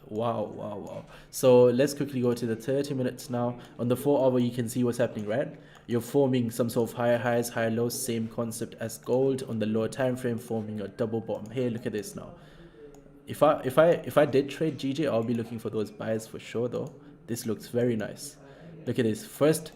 S1: Wow. So let's quickly go to the 30 minutes now. On the 4-hour, you can see what's happening, right? You're forming some sort of higher highs, higher lows, same concept as gold. On the lower time frame, forming a double bottom here. Look at this now. If I did trade GJ, I'll be looking for those buys for sure though. This looks very nice. Look at this. First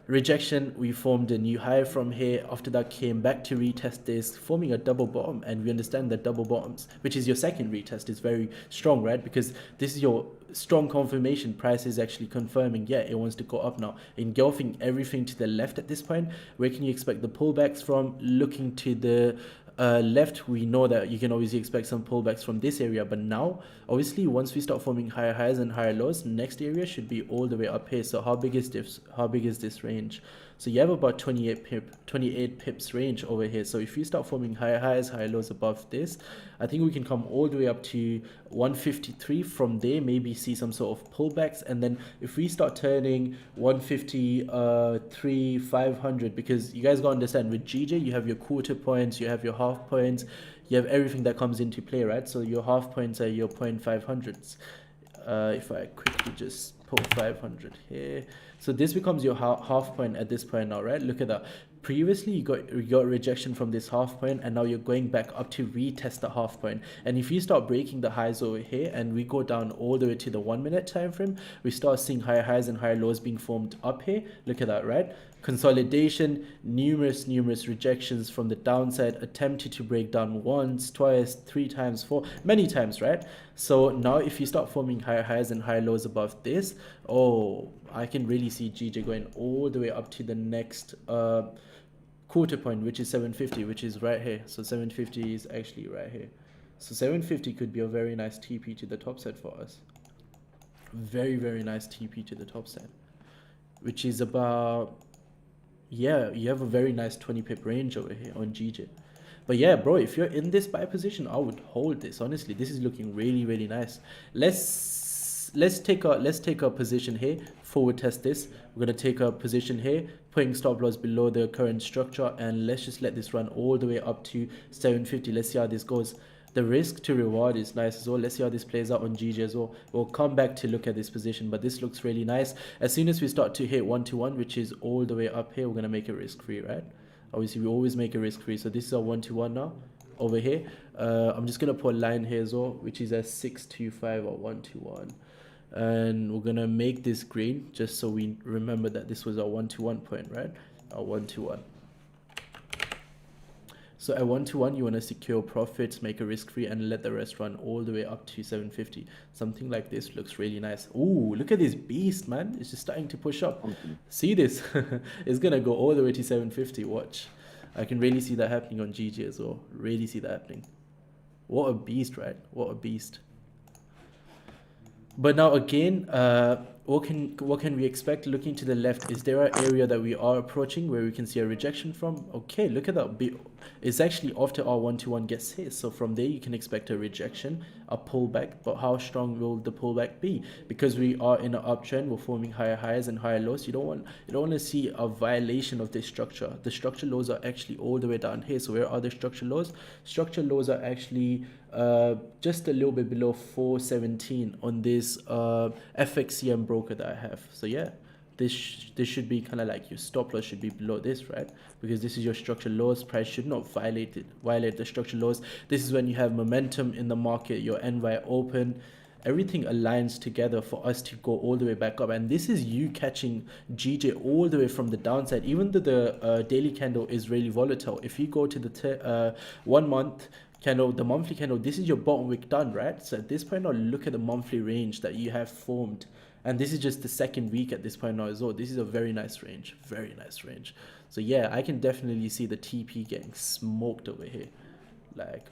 S1: rejection, we formed a new high from here. After that, came back to retest this, forming a double bottom. And we understand that double bottoms, which is your second retest, is very strong, right? Because this is your strong confirmation. Price is actually confirming, yeah, it wants to go up now, engulfing everything to the left at this point. Where can you expect the pullbacks from? Looking to the left, we know that you can obviously expect some pullbacks from this area, but now obviously once we start forming higher highs and higher lows, next area should be all the way up here. So how big is this range? So you have about 28 pips range over here. So if you start forming higher highs, higher lows above this, I think we can come all the way up to 153. From there, maybe see some sort of pullbacks, and then if we start turning 153, 500, because you guys gotta understand, with GJ you have your quarter points, you have your half points, you have everything that comes into play, right? So your half points are your 0.500s. If I quickly just put 500 here, so this becomes your half point at this point now, right? Look at that. Previously you got rejection from this half point, and now you're going back up to retest the half point. And if you start breaking the highs over here and we go down all the way to the 1 minute time frame, we start seeing higher highs and higher lows being formed up here. Look at that, right? Consolidation, numerous rejections from the downside, attempted to break down once, twice, 3 times, 4, many times, right? So now if you start forming higher highs and higher lows above this, oh, I can really see GJ going all the way up to the next quarter point, which is 750, which is right here. So 750 is actually right here. So 750 could be a very nice TP to the top side for us. Very nice TP to the top side, which is about Yeah, you have a very nice 20 pip range over here on GJ. But yeah, bro, if you're in this buy position, I would hold this. Honestly, this is looking really, really nice. Let's take a position here. Forward test this. We're gonna take a position here, putting stop loss below the current structure, and let's just let this run all the way up to 750. Let's see how this goes. The risk to reward is nice as well. Let's see how this plays out on GJ as well. We'll come back to look at this position, but this looks really nice. As soon as we start to hit 1-to-1, which is all the way up here, we're gonna make it risk free, right? Obviously, we always make it risk free. So this is our 1-to-1 now over here. I'm just gonna put a line here as well, which is a 625 or 1-to-1. And we're gonna make this green just so we remember that this was our 1-to-1 point, right? Our 1-to-1. So at 1-to-1, you want to secure profits, make a risk-free, and let the rest run all the way up to 750. Something like this looks really nice. Ooh, look at this beast, man. It's just starting to push up. See this? It's going to go all the way to 750. Watch. I can really see that happening on GG as well. Really see that happening. What a beast, right? What a beast. But now again, what can we expect? Looking to the left, is there an area that we are approaching where we can see a rejection from? Okay, look at that. It's actually after our 1-to-1 gets hit. So from there, you can expect a rejection, a pullback. But how strong will the pullback be? Because we are in an uptrend, we're forming higher highs and higher lows. You don't want to see a violation of this structure. The structure lows are actually all the way down here. So where are the structure lows? Structure lows are actually just a little bit below 417 on this FXCM broker that I have. So yeah, this should be kind of like your stop loss should be below this, right? Because this is your structure lows. Price should not violate the structure lows. This is when you have momentum in the market, your NY open, everything aligns together for us to go all the way back up. And this is you catching GJ all the way from the downside. Even though the daily candle is really volatile, if you go to the 1 month candle, the monthly candle, this is your bottom wick done, right? So at this point now, look at the monthly range that you have formed, and this is just the second week at this point now as well. This is a very nice range, very nice range. So yeah, I can definitely see the TP getting smoked over here.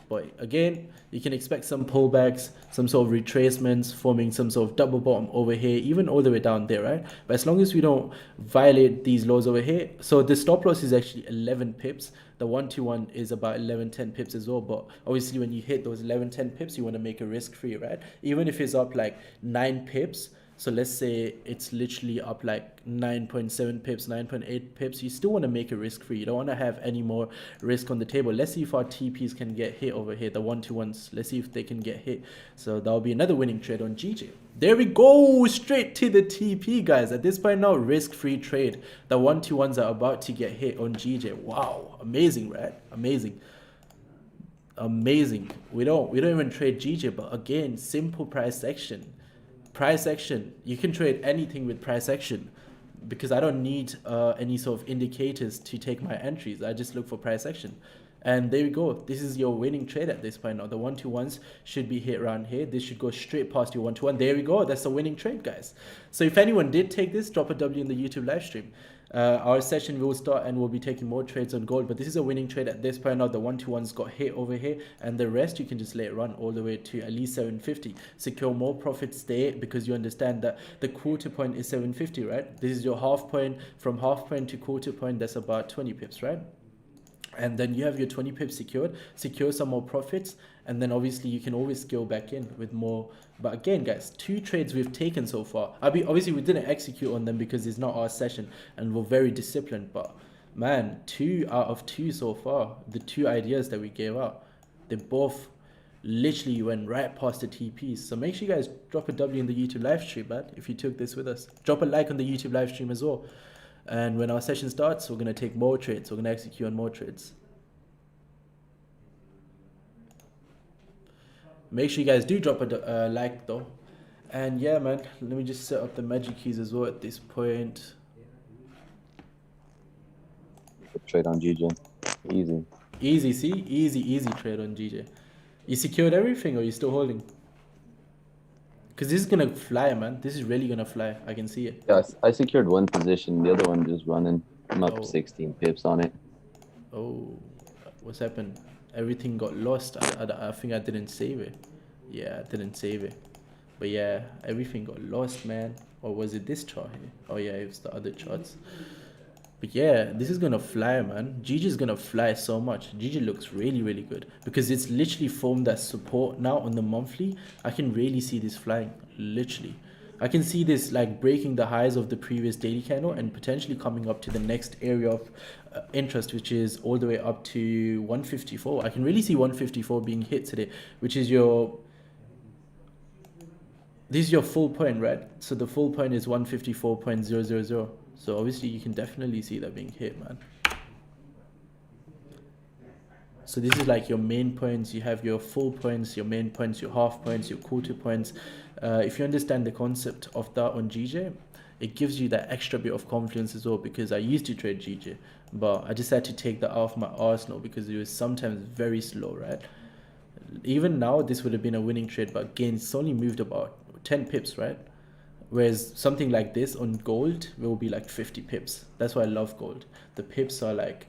S1: But again, you can expect some pullbacks, some sort of retracements, forming some sort of double bottom over here, even all the way down there, right? But as long as we don't violate these lows over here. So the stop loss is actually 11 pips. The 1-to-1 is about 11-10 pips as well. But obviously when you hit those 11-10 pips, you want to make a risk free, right? Even if it's up like 9 pips, so let's say it's literally up like 9.7 pips, 9.8 pips. You still want to make it risk free. You don't want to have any more risk on the table. Let's see if our TPs can get hit over here, the 1-to-1s. Let's see if they can get hit. So that'll be another winning trade on GJ. There we go, straight to the TP, guys. At this point now, risk-free trade. The 1-to-1s are about to get hit on GJ. Wow, amazing, right? Amazing. Amazing. We don't even trade GJ, but again, simple price action. Price action, you can trade anything with price action, because I don't need any sort of indicators to take my entries. I just look for price action, and there we go. This is your winning trade at this point now. The 1-to-1s should be hit around here. This should go straight past your 1-to-1. There we go. That's a winning trade, guys. So if anyone did take this, drop a W in the YouTube live stream. Our session will start and we'll be taking more trades on gold, but this is a winning trade at this point now. The 1-to-1s got hit over here, and the rest you can just let it run all the way to at least 750. Secure more profits there, because you understand that the quarter point is 750, right? This is your half point. From half point to quarter point, that's about 20 pips, right? And then you have your 20 pips secured. Secure some more profits, and then obviously you can always scale back in with more. But again, guys, 2 trades we've taken so far. Obviously we didn't execute on them because it's not our session and we're very disciplined, but man, 2 out of 2 so far. The 2 ideas that we gave out, they both literally went right past the TPs. So make sure you guys drop a W in the YouTube live stream, man, if you took this with us. Drop a like on the YouTube live stream as well. And when our session starts, we're going to take more trades. We're going to execute on more trades. Make sure you guys do drop a like though. And yeah, man, let me just set up the magic keys as well at this point.
S2: Trade on GJ. Easy.
S1: Easy, see? Easy trade on GJ. You secured everything, or you still holding? Because this is going to fly, man. This is really going to fly. I can see it.
S2: Yeah, I secured one position. The other one just running. I'm up 16 pips on it.
S1: Oh, what's happened? Everything got lost. I think I didn't save it. Yeah, I didn't save it. But yeah, everything got lost, man. Or was it this chart here? Oh yeah, it was the other charts. But yeah, this is gonna fly, man. GG is gonna fly so much. GG looks really, really good because it's literally formed that support now on the monthly. I can really see this flying, literally. I can see this like breaking the highs of the previous daily candle and potentially coming up to the next area of interest, which is all the way up to 154. I can really see 154 being hit today, which is your this is your full point, right? So the full point is 154.000. So obviously you can definitely see that being hit, man. So this is like your main points. You have your full points, your main points, your half points, your quarter points. If you understand the concept of that on GJ, it gives you that extra bit of confidence as well, because I used to trade GJ, but I just had to take that off my arsenal because it was sometimes very slow, right? Even now, this would have been a winning trade, but again, it's only moved about 10 pips, right? Whereas something like this on gold will be like 50 pips. That's why I love gold. The pips are like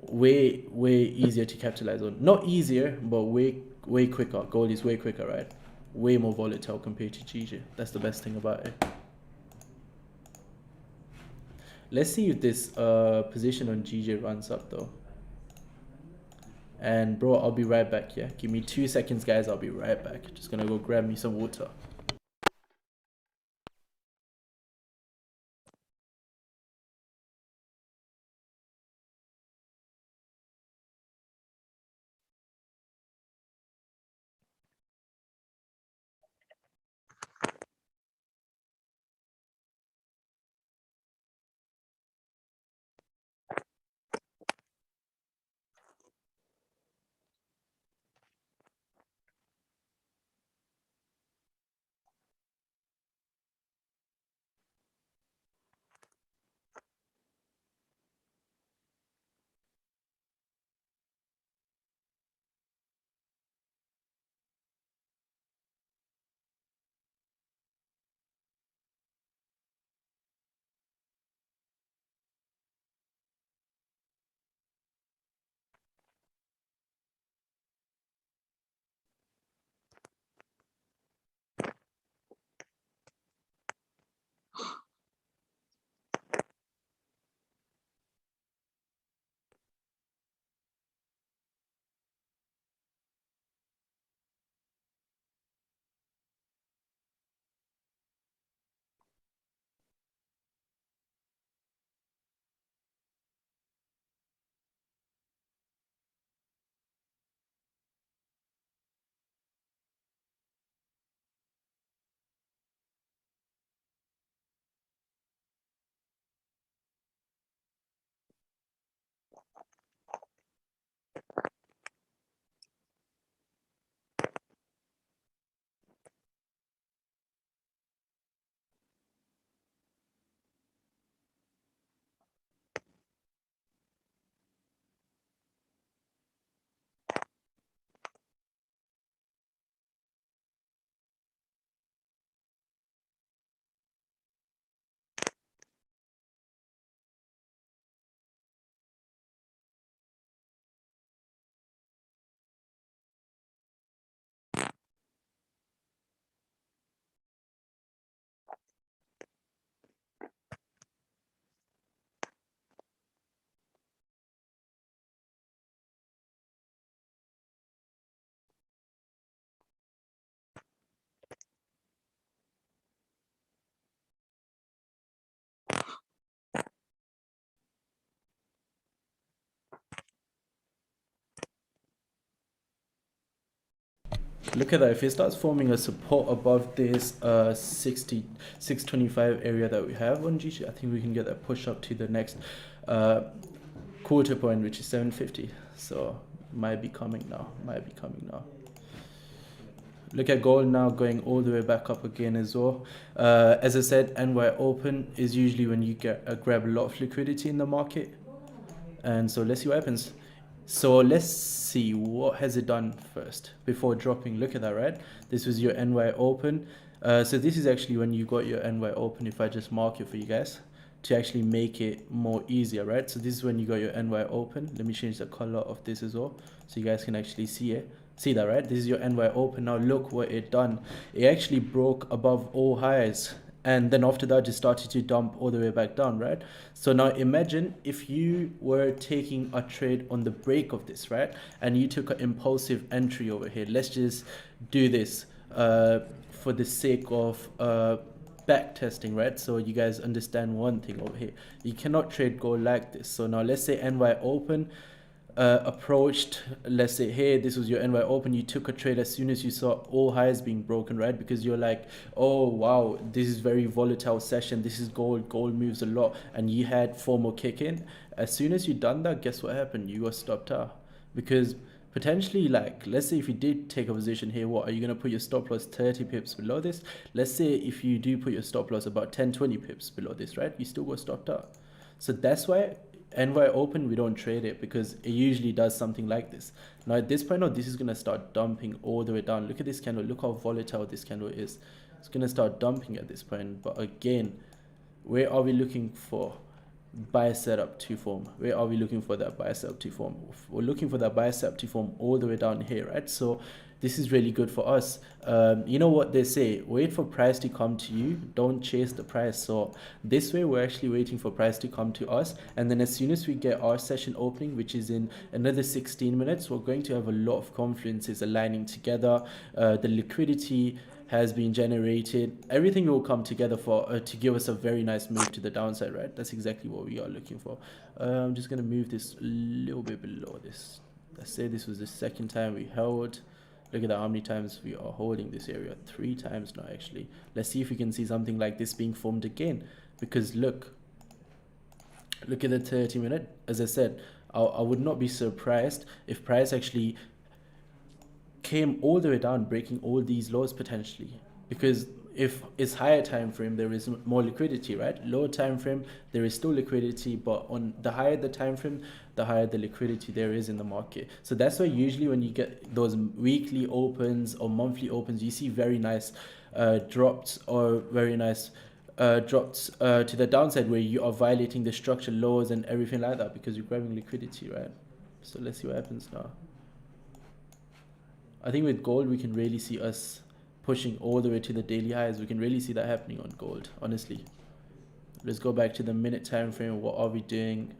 S1: way easier to capitalize on. Not easier, but way quicker. Gold is way quicker, right? Way more volatile compared to GJ. That's the best thing about it. Let's see if this position on GJ runs up though. And bro, I'll be right back. Yeah, give me 2 seconds, guys. I'll be right back. Just gonna go grab me some water. Look at that. If it starts forming a support above this 625 area that we have on GG, I think we can get that push up to the next quarter point, which is 750. So might be coming now. Might be coming now. Look at gold now going all the way back up again as well. As I said, NY open is usually when you get grab a lot of liquidity in the market. And so let's see what happens. So let's see what has it done first before dropping. Look at that, right? This was your NY open. So this is actually when you got your NY open. If I just mark it for you guys to actually make it more easier, right? So this is when you got your NY open. Let me change the color of this as well so you guys can actually see it. See that, right? This is your NY open. Now look what it done. It actually broke above all highs and then after that just started to dump all the way back down, right? So now imagine if you were taking a trade on the break of this, right, and you took an impulsive entry over here. Let's just do this for the sake of back testing, right? So you guys understand one thing over here, you cannot trade gold like this. So now let's say NY open approached, let's say, hey, this was your NY open, you took a trade as soon as you saw all highs being broken, right? Because you're like, oh wow, this is very volatile session, this is gold moves a lot, and you had FOMO kick in. As soon as you done that, guess what happened? You got stopped out. Because potentially, like, let's say if you did take a position here, what are you going to put your stop loss 30 pips below this? Let's say if you do put your stop loss about 10-20 pips below this, right, you still got stopped out. So that's why NY open, we don't trade it, because it usually does something like this. Now at this point now, this is going to start dumping all the way down. Look at this candle, look how volatile this candle is. It's going to start dumping at this point. But again, where are we looking for buy setup to form? Where are we looking for that buy setup to form? We're looking for that buy setup to form all the way down here, right? So this is really good for us. You know what they say, wait for price to come to you, don't chase the price. So this way we're actually waiting for price to come to us, and then as soon as we get our session opening, which is in another 16 minutes, we're going to have a lot of confluences aligning together. The liquidity has been generated, everything will come together for to give us a very nice move to the downside, right? That's exactly what we are looking for. I'm just going to move this a little bit below this. Let's say this was the second time we held. Look at that, how many times we are holding this area. 3 times now, actually. Let's see if we can see something like this being formed again. Because look at the 30-minute. As I said, I would not be surprised if price actually came all the way down, breaking all these lows potentially. Because if it's higher time frame, there is more liquidity, right? Lower time frame, there is still liquidity, but on the higher the time frame, the higher the liquidity there is in the market. So that's why usually when you get those weekly opens or monthly opens, you see very nice drops, or very nice drops to the downside, where you are violating the structure lows and everything like that, because you're grabbing liquidity, right? So let's see what happens now. I think with gold, we can really see us pushing all the way to the daily highs. We can really see that happening on gold, honestly. Let's go back to the minute time frame. What are we doing?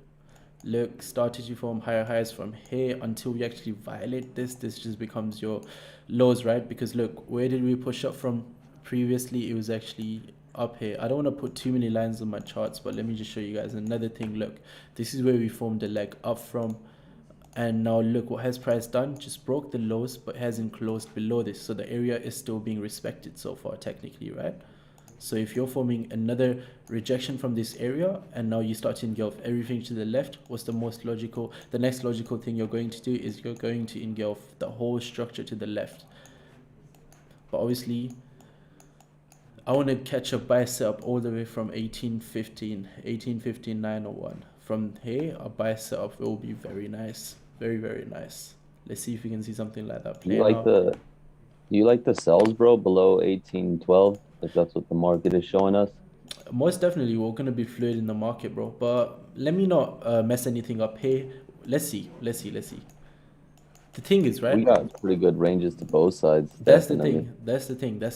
S1: Look, started to form higher highs from here until we actually violate this. This just becomes your lows, right? Because look, where did we push up from previously? It was actually up here. I don't want to put too many lines on my charts, but let me just show you guys another thing. Look, this is where we formed the leg up from. And now look what has price done, just broke the lows but hasn't closed below this. So the area is still being respected so far technically, right? So if you're forming another rejection from this area and now you start to engulf everything to the left, what's the most logical, the next logical thing you're going to do is you're going to engulf the whole structure to the left. But obviously I want to catch a buy setup all the way from 1815 901. From here a buy setup will be very nice. Very, very nice. Let's see if we can see something like that.
S2: Do you like the sells, bro, below 1812, if that's what the market is showing us?
S1: Most definitely, we're going to be fluid in the market, bro. But let me not mess anything up here. Let's see. The thing is, right?
S2: We got pretty good ranges to both sides.
S1: That's
S2: definitely.
S1: the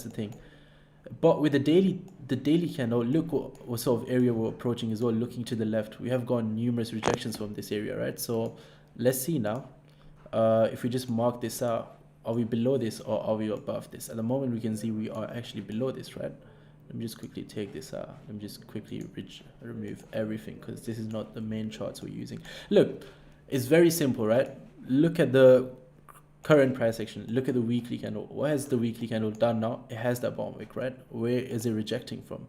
S1: thing. But with the daily candle, look what sort of area we're approaching as well. Looking to the left, we have gotten numerous rejections from this area, right? So let's see now. If we just mark this out, are we below this or are we above this? At the moment, we can see we are actually below this, right? Let me just quickly take this out. Let me just quickly remove everything, because this is not the main charts we're using. Look, it's very simple, right? Look at the current price action. Look at the weekly candle. What has the weekly candle done now? It has that bottom wick, right? Where is it rejecting from?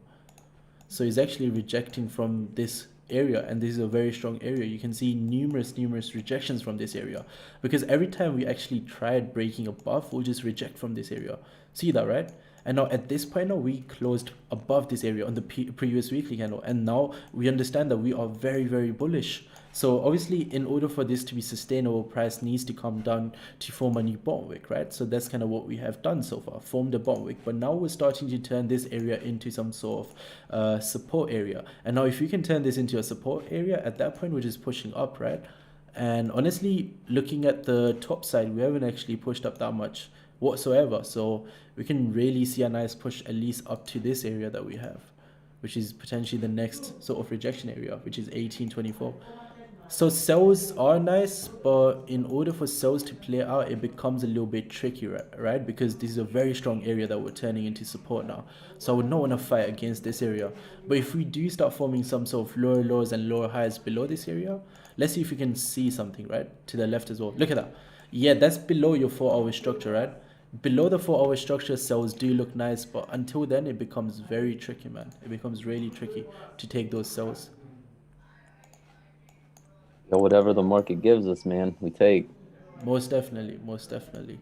S1: So it's actually rejecting from this area, and this is a very strong area. You can see numerous rejections from this area, because every time we actually tried breaking above, we'll just reject from this area. See that, right? And now at this point now, we closed above this area on the previous weekly candle, and now we understand that we are very, very bullish. So obviously, in order for this to be sustainable, price needs to come down to form a new bottom wick, right? So that's kind of what we have done so far, formed a bottom wick. But now we're starting to turn this area into some sort of support area. And now if we can turn this into a support area, at that point, we're just pushing up, right? And honestly, looking at the top side, we haven't actually pushed up that much. whatsoever. So we can really see a nice push at least up to this area that we have, which is potentially the next sort of rejection area, which is 1824. So sells are nice, but in order for sells to play out, it becomes a little bit tricky, right? Because this is a very strong area that we're turning into support now. So I would not want to fight against this area. But if we do start forming some sort of lower lows and lower highs below this area, let's see if we can see something, right? To the left as well. Look at that. Yeah, that's below your 4-hour structure, right? Below the 4-hour structure, sells do look nice, but until then, it becomes very tricky, man. It becomes really tricky to take those sells.
S2: Yo, whatever the market gives us, man, we take.
S1: Most definitely, most definitely.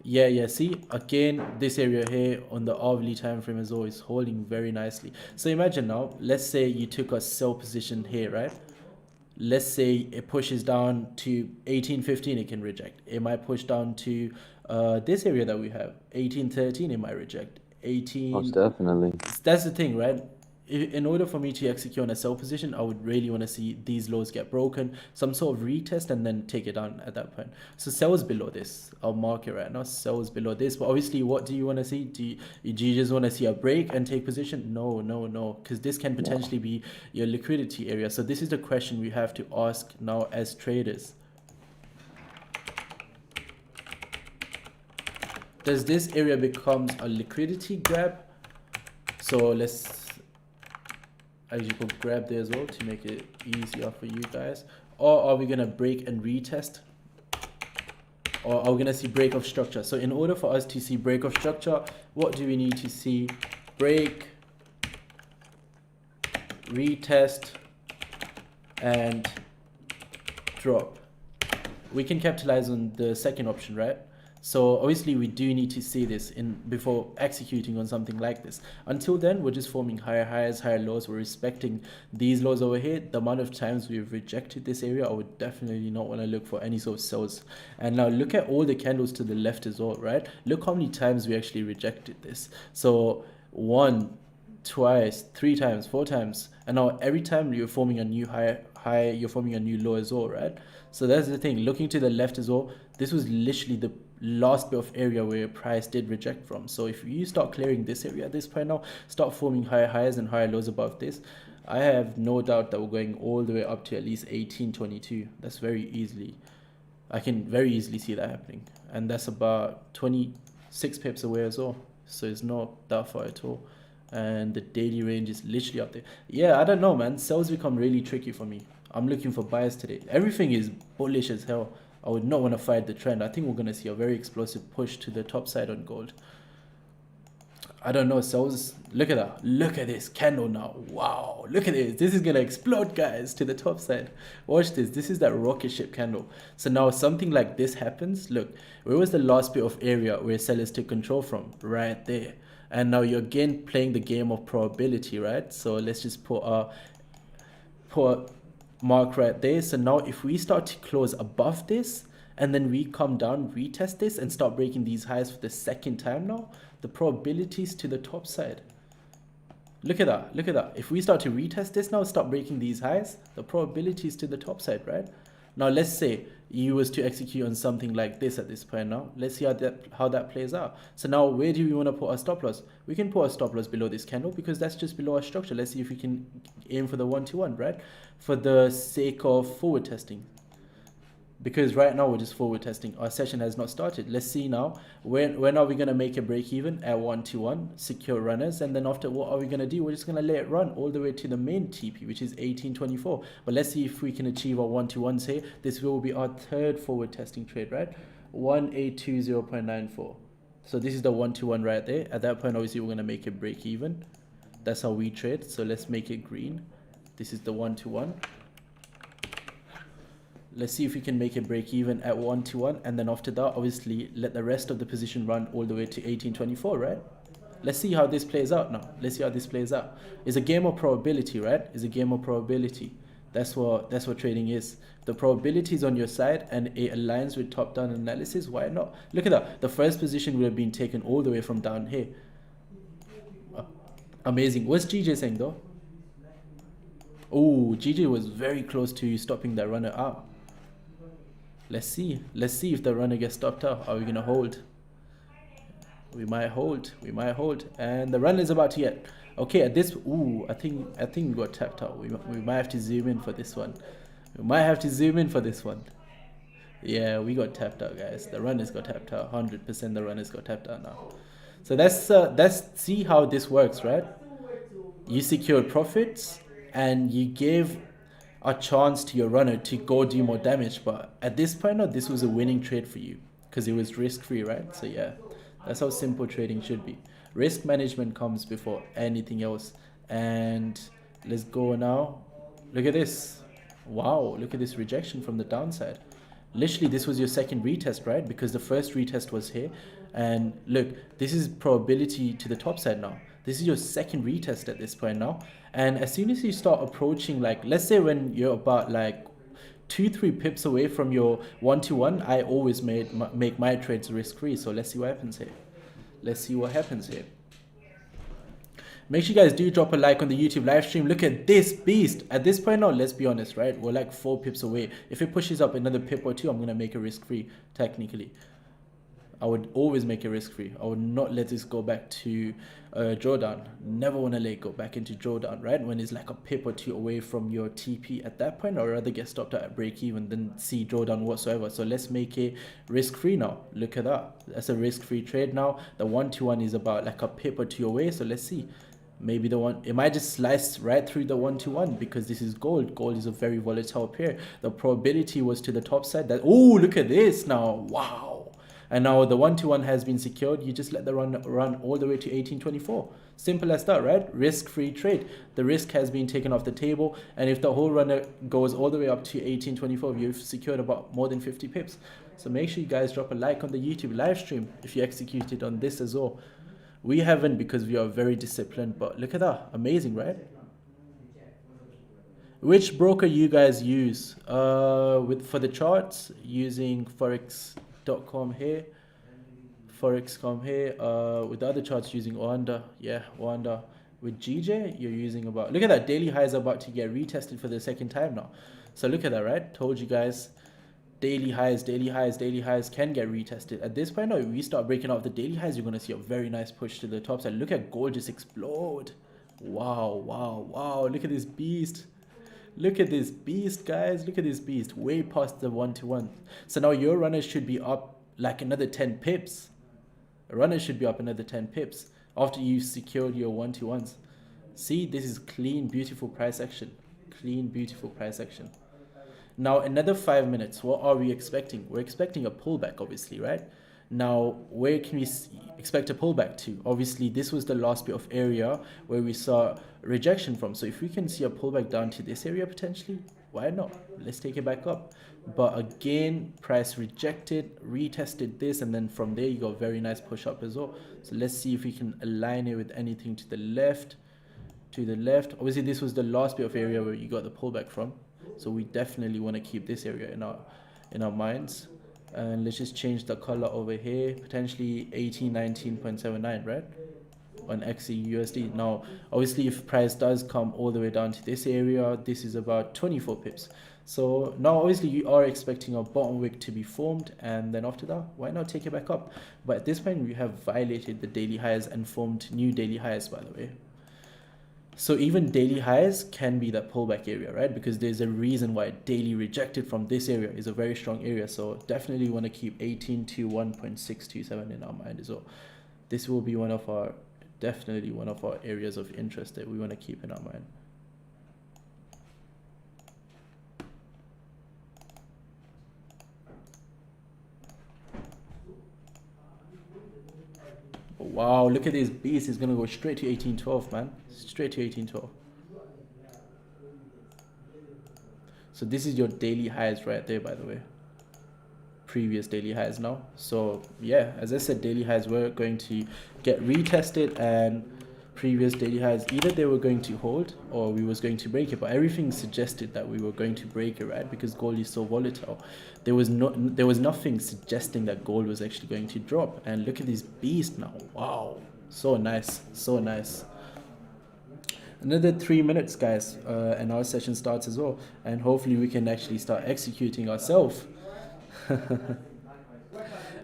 S1: Yeah, see, again, this area here on the hourly time frame is always holding very nicely. So imagine now, let's say you took a sell position here, right? Let's say it pushes down to 1815, it can reject. It might push down to this area that we have, 1813, it might reject. 18.
S2: Most definitely.
S1: That's the thing, right? In order for me to execute on a sell position, I would really want to see these lows get broken, some sort of retest, and then take it down at that point. So sells below this. I'll mark it right now. Sells below this. But obviously, what do you want to see? Do you just want to see a break and take position? No, because this can potentially be your liquidity area. So this is the question we have to ask now as traders. Does this area become a liquidity grab? So let's actually put grab there as well to make it easier for you guys. Or are we gonna break and retest? Or are we gonna see break of structure? So in order for us to see break of structure, what do we need to see? Break, retest, and drop. We can capitalize on the second option, right? So obviously we do need to see this before executing on something like this. Until then, we're just forming higher highs, higher lows. We're respecting these lows over here. The amount of times we've rejected this area, I would definitely not want to look for any sort of sells. And now look at all the candles to the left as well, right? Look how many times we actually rejected this. So 1, twice, 3 times, 4 times, and now every time you're forming a new high, you're forming a new low as well, right? So that's the thing. Looking to the left as well, this was literally the last bit of area where price did reject from. So if you start clearing this area at this point now, start forming higher highs and higher lows above this, I have no doubt that we're going all the way up to at least 1822. That's very easily, I can very easily see that happening, and that's about 26 pips away as well. So it's not that far at all, and the daily range is literally up there. Yeah, I don't know, man. Sells become really tricky for me. I'm looking for buyers today. Everything is bullish as hell. I would not want to fight the trend. I think we're going to see a very explosive push to the top side on gold. I don't know, sells. Look at that. Look at this candle now. Wow. Look at this. This is going to explode, guys, to the top side. Watch this. This is that rocket ship candle. So now something like this happens. Look, where was the last bit of area where sellers took control from? Right there. And now you're again playing the game of probability, right? So let's just put a mark right there. So now if we start to close above this and then we come down, retest this and start breaking these highs for the second time now, the probabilities to the top side. Look at that. Look at that. If we start to retest this now, start breaking these highs, the probabilities to the top side, right? Now let's say you was to execute on something like this at this point now. Let's see how that plays out. So now where do we want to put our stop loss? We can put a stop loss below this candle because that's just below our structure. Let's see if we can aim for the 1-to-1, right? For the sake of forward testing. Because right now we're just forward testing. Our session has not started. Let's see now. When are we going to make a break even at 1-to-1, secure runners? And then after, what are we going to do? We're just going to let it run all the way to the main TP, which is 1824. But let's see if we can achieve our 1-to-1s here. This will be our third forward testing trade, right? 1820.94. So this is the 1-to-1 right there. At that point, obviously, we're going to make a break even. That's how we trade. So let's make it green. This is the 1-to-1. Let's see if we can make a break even at 1-to-1, and then after that, obviously, let the rest of the position run all the way to 1824, right? Let's see how this plays out now. Let's see how this plays out. It's a game of probability, right? It's a game of probability. That's what trading is. The probability is on your side and it aligns with top-down analysis. Why not? Look at that. The first position would have been taken all the way from down here. Amazing. What's GJ saying though? Oh, GJ was very close to stopping that runner out. Let's see if the runner gets stopped out. Are we gonna hold? We might hold. We might hold. And the run is about to get. Okay, at this. Ooh, I think we got tapped out. We might have to zoom in for this one. We might have to zoom in for this one. Yeah, we got tapped out, guys. The runners got tapped out. 100% the runners got tapped out now. So let's see how this works, right? You secured profits and you gave a chance to your runner to go do more damage. But at this point, no, this was a winning trade for you because it was risk-free, right? So yeah, that's how simple trading should be. Risk management comes before anything else. And let's go now. Look at this. Wow, look at this rejection from the downside. Literally, this was your second retest, right? Because the first retest was here. And look, this is probability to the top side now. This is your second retest at this point now. And as soon as you start approaching, like, let's say when you're about like 2-3 pips away from your 1-to-1, I always make my trades risk-free. So let's see what happens here. Let's see what happens here. Make sure you guys do drop a like on the YouTube live stream. Look at this beast. At this point now, let's be honest, right? We're like 4 pips away. If it pushes up another pip or 2, I'm going to make it risk-free, technically. I would always make it risk-free. I would not let this go back to drawdown. Never want to let it go back into drawdown, right? When it's like a pip or 2 away from your TP at that point, I'd rather get stopped at break-even than see drawdown whatsoever. So let's make it risk-free now. Look at that. That's a risk-free trade now. The 1-to-1 is about like a pip or 2 away. So let's see. Maybe the one, it might just slice right through the 1-to-1 because this is gold. Gold is a very volatile pair. The probability was to the top side. That, oh, look at this now. Wow. And now the 1-to-1 has been secured. You just let the run all the way to 1824. Simple as that, right? Risk-free trade. The risk has been taken off the table. And if the whole runner goes all the way up to 1824, you've secured about more than 50 pips. So make sure you guys drop a like on the YouTube live stream if you executed on this as well. We haven't because we are very disciplined, but look at that. Amazing, right? Which broker you guys use? For the charts, using Forex.com here. Forex.com here. With the other charts, using Oanda. Yeah, Oanda. With GJ, you're using about... Look at that. Daily highs are about to get retested for the second time now. So look at that, right? Told you guys. Daily highs can get retested. At this point now, if we start breaking out the daily highs, you're going to see a very nice push to the top side. Look at gold just explode. Wow, wow, wow. Look at this beast. Look at this beast, guys. Look at this beast. Way past the 1-to-1. So now your runners should be up like another 10 pips. A runner should be up another 10 pips after you secured your 1-to-1s. See, this is clean, beautiful price action. Clean, beautiful price action. Now, another 5 minutes, what are we expecting? We're expecting a pullback, obviously, right? Now, where can we expect a pullback to? Obviously, this was the last bit of area where we saw rejection from. So if we can see a pullback down to this area potentially, why not? Let's take it back up. But again, price rejected, retested this, and then from there, you got a very nice push up as well. So let's see if we can align it with anything to the left. Obviously, this was the last bit of area where you got the pullback from. So we definitely want to keep this area in our minds. And let's just change the color over here. Potentially 1819.79, right? On XAUSD. Now, obviously, if price does come all the way down to this area, this is about 24 pips. So now, obviously, you are expecting a bottom wick to be formed. And then after that, why not take it back up? But at this point, we have violated the daily highs and formed new daily highs, by the way. So even daily highs can be that pullback area, right? Because there's a reason why daily rejected from this area is a very strong area. So definitely want to keep 1821.627 in our mind as well. This will be definitely one of our areas of interest that we want to keep in our mind. Wow, look at this beast. It's going to go straight to 1812, man. Straight to 1812. So this is your daily highs right there, by the way. Previous daily highs now. So yeah, as I said, daily highs were going to get retested, and previous daily highs, either they were going to hold or we was going to break it. But everything suggested that we were going to break it, right? Because gold is so volatile. There was nothing suggesting that gold was actually going to drop. And look at this beast now. Wow, so nice, so nice. Another 3 minutes, guys, and our session starts as well. And hopefully we can actually start executing ourselves.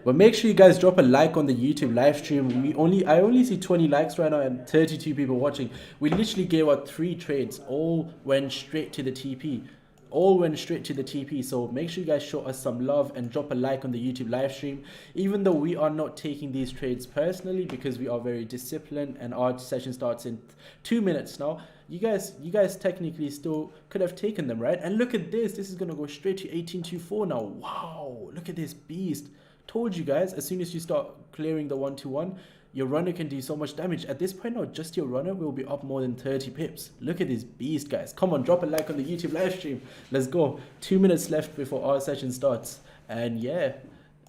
S1: But make sure you guys drop a like on the YouTube live stream. I only see 20 likes right now and 32 people watching. We literally gave out 3 trades, all went straight to the TP. All went straight to the TP. So make sure you guys show us some love and drop a like on the YouTube live stream. Even though we are not taking these trades personally because we are very disciplined and our session starts in 2 minutes now. You guys technically still could have taken them, right? And look at this. This is gonna go straight to 1824 now. Wow, look at this beast. Told you guys, as soon as you start clearing the 1-to-1, your runner can do so much damage. At this point now, just your runner will be up more than 30 pips. Look at this beast, guys. Come on, drop a like on the YouTube live stream. Let's go. 2 minutes left before our session starts. And yeah,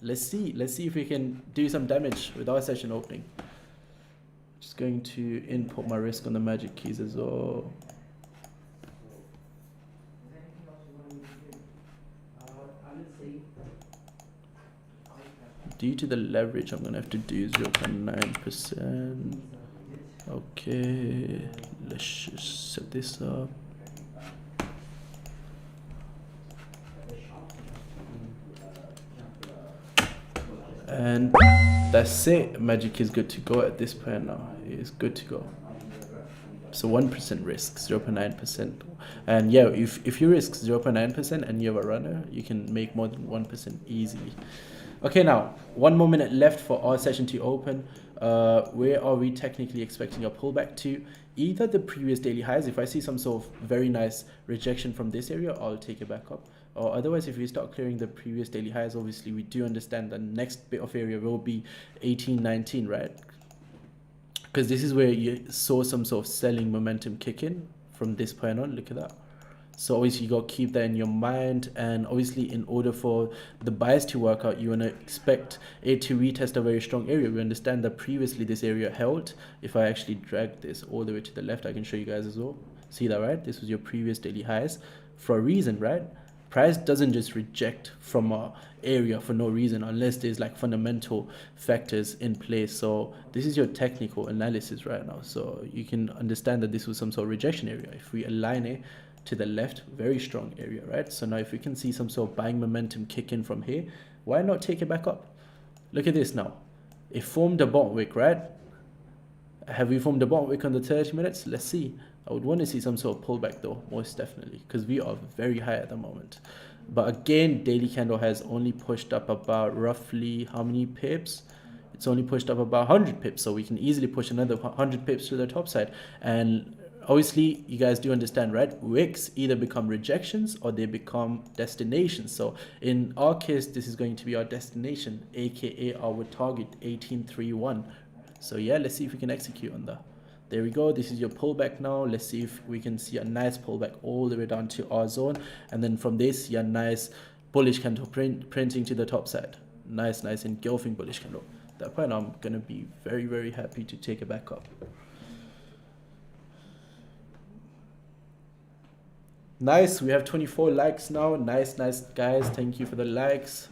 S1: let's see if we can do some damage with our session opening. Just going to input my risk on the magic keys as well. Due to the leverage, I'm gonna have to do 0.9%. Okay, let's just set this up. And that's it. Magic is good to go at this point now. It's good to go. So 1% risk, 0.9%. And yeah, if you risk 0.9% and you have a runner, you can make more than 1% easily. Okay, now 1 more minute left for our session to open. Where are we technically expecting a pullback to? Either the previous daily highs. If I see some sort of very nice rejection from this area, I'll take it back up. Or otherwise, if we start clearing the previous daily highs, obviously we do understand the next bit of area will be 1819, right? Because this is where you saw some sort of selling momentum kick in from this point on. Look at that. So obviously you got to keep that in your mind, and obviously in order for the bias to work out, you want to expect it to retest a very strong area. We understand that previously this area held. If I actually drag this all the way to the left, I can show you guys as well. See that, right? This was your previous daily highs for a reason, right? Price doesn't just reject from a area for no reason unless there's like fundamental factors in place. So this is your technical analysis right now. So you can understand that this was some sort of rejection area. If we align it to the left, very strong area, right? So now if we can see some sort of buying momentum kick in from here, why not take it back up? Look at this now. It formed a bottom wick, right? Have we formed a bottom wick on the 30 minutes? Let's see. I would want to see some sort of pullback though, most definitely, because we are very high at the moment. But again, daily candle has only pushed up about roughly how many pips? It's only pushed up about 100 pips, so we can easily push another 100 pips to the top side. And obviously, you guys do understand, right? Wicks either become rejections or they become destinations. So in our case, this is going to be our destination, aka our target, 1831. So yeah, let's see if we can execute on that. There we go. This is your pullback now. Let's see if we can see a nice pullback all the way down to our zone. And then from this, see a nice bullish candle printing to the top side. Nice engulfing bullish candle. At that point, I'm going to be very, very happy to take it back up. Nice. We have 24 likes now. Nice, guys. Thank you for the likes.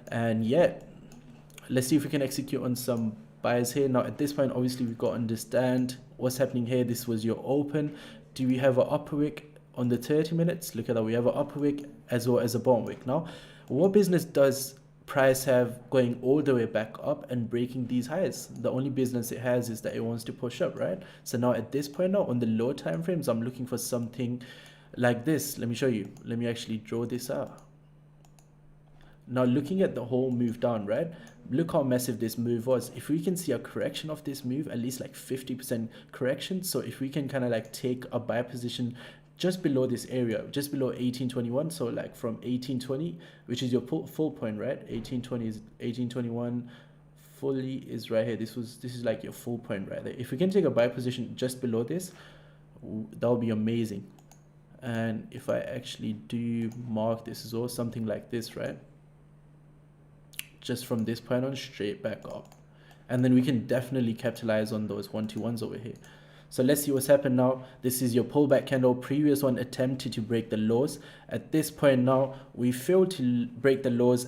S1: And yeah, let's see if we can execute on some buyers here. Now at this point, obviously we've got to understand what's happening here. This was your open. Do we have an upper wick on the 30 minutes? Look at that. We have an upper wick as well as a bottom wick. Now, what business does price have going all the way back up and breaking these highs? The only business it has is that it wants to push up, right? So now at this point now on the low time frames, I'm looking for something like this. Let me show you. Let me actually draw this out. Now looking at the whole move down, right? Look how massive this move was. If we can see a correction of this move, at least like 50% correction. So if we can kind of like take a buy position just below this area, just below 1821. So like from 1820, which is your full point, right? 1820 is 1821 fully is right here. This is like your full point right there. If we can take a buy position just below this, that would be amazing. And if I actually do mark this as well, something like this, right? Just from this point on straight back up, and then we can definitely capitalize on those 1-to-1s over here. So let's see what's happened now. This is your pullback candle. Previous one attempted to break the lows. At this point now, we failed to break the lows,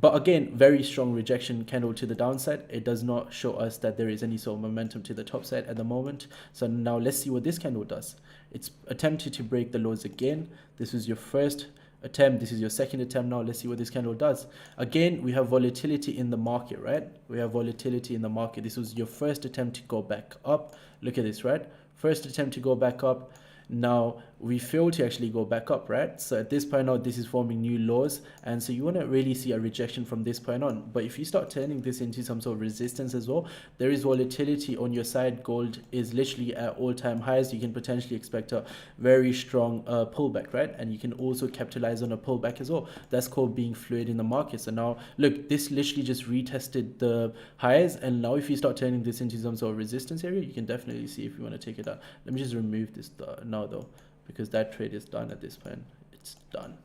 S1: but again, very strong rejection candle to the downside. It does not show us that there is any sort of momentum to the top side at the moment. So now let's see what this candle does. It's attempted to break the lows again. This was your first attempt, this is your second attempt now. Let's see what this candle does. Again, we have volatility in the market, right? We have volatility in the market. This was your first attempt to go back up. Look at this, right? First attempt to go back up. Now we failed to actually go back up, right? So at this point now, this is forming new lows, and so you want to really see a rejection from this point on. But if you start turning this into some sort of resistance as well, there is volatility on your side. Gold is literally at all-time highs. You can potentially expect a very strong pullback, right? And you can also capitalize on a pullback as well. That's called being fluid in the market. So now look, this literally just retested the highs, and now if you start turning this into some sort of resistance area, you can definitely see if you want to take it out. Let me just remove this now though, because that trade is done at this point. It's done.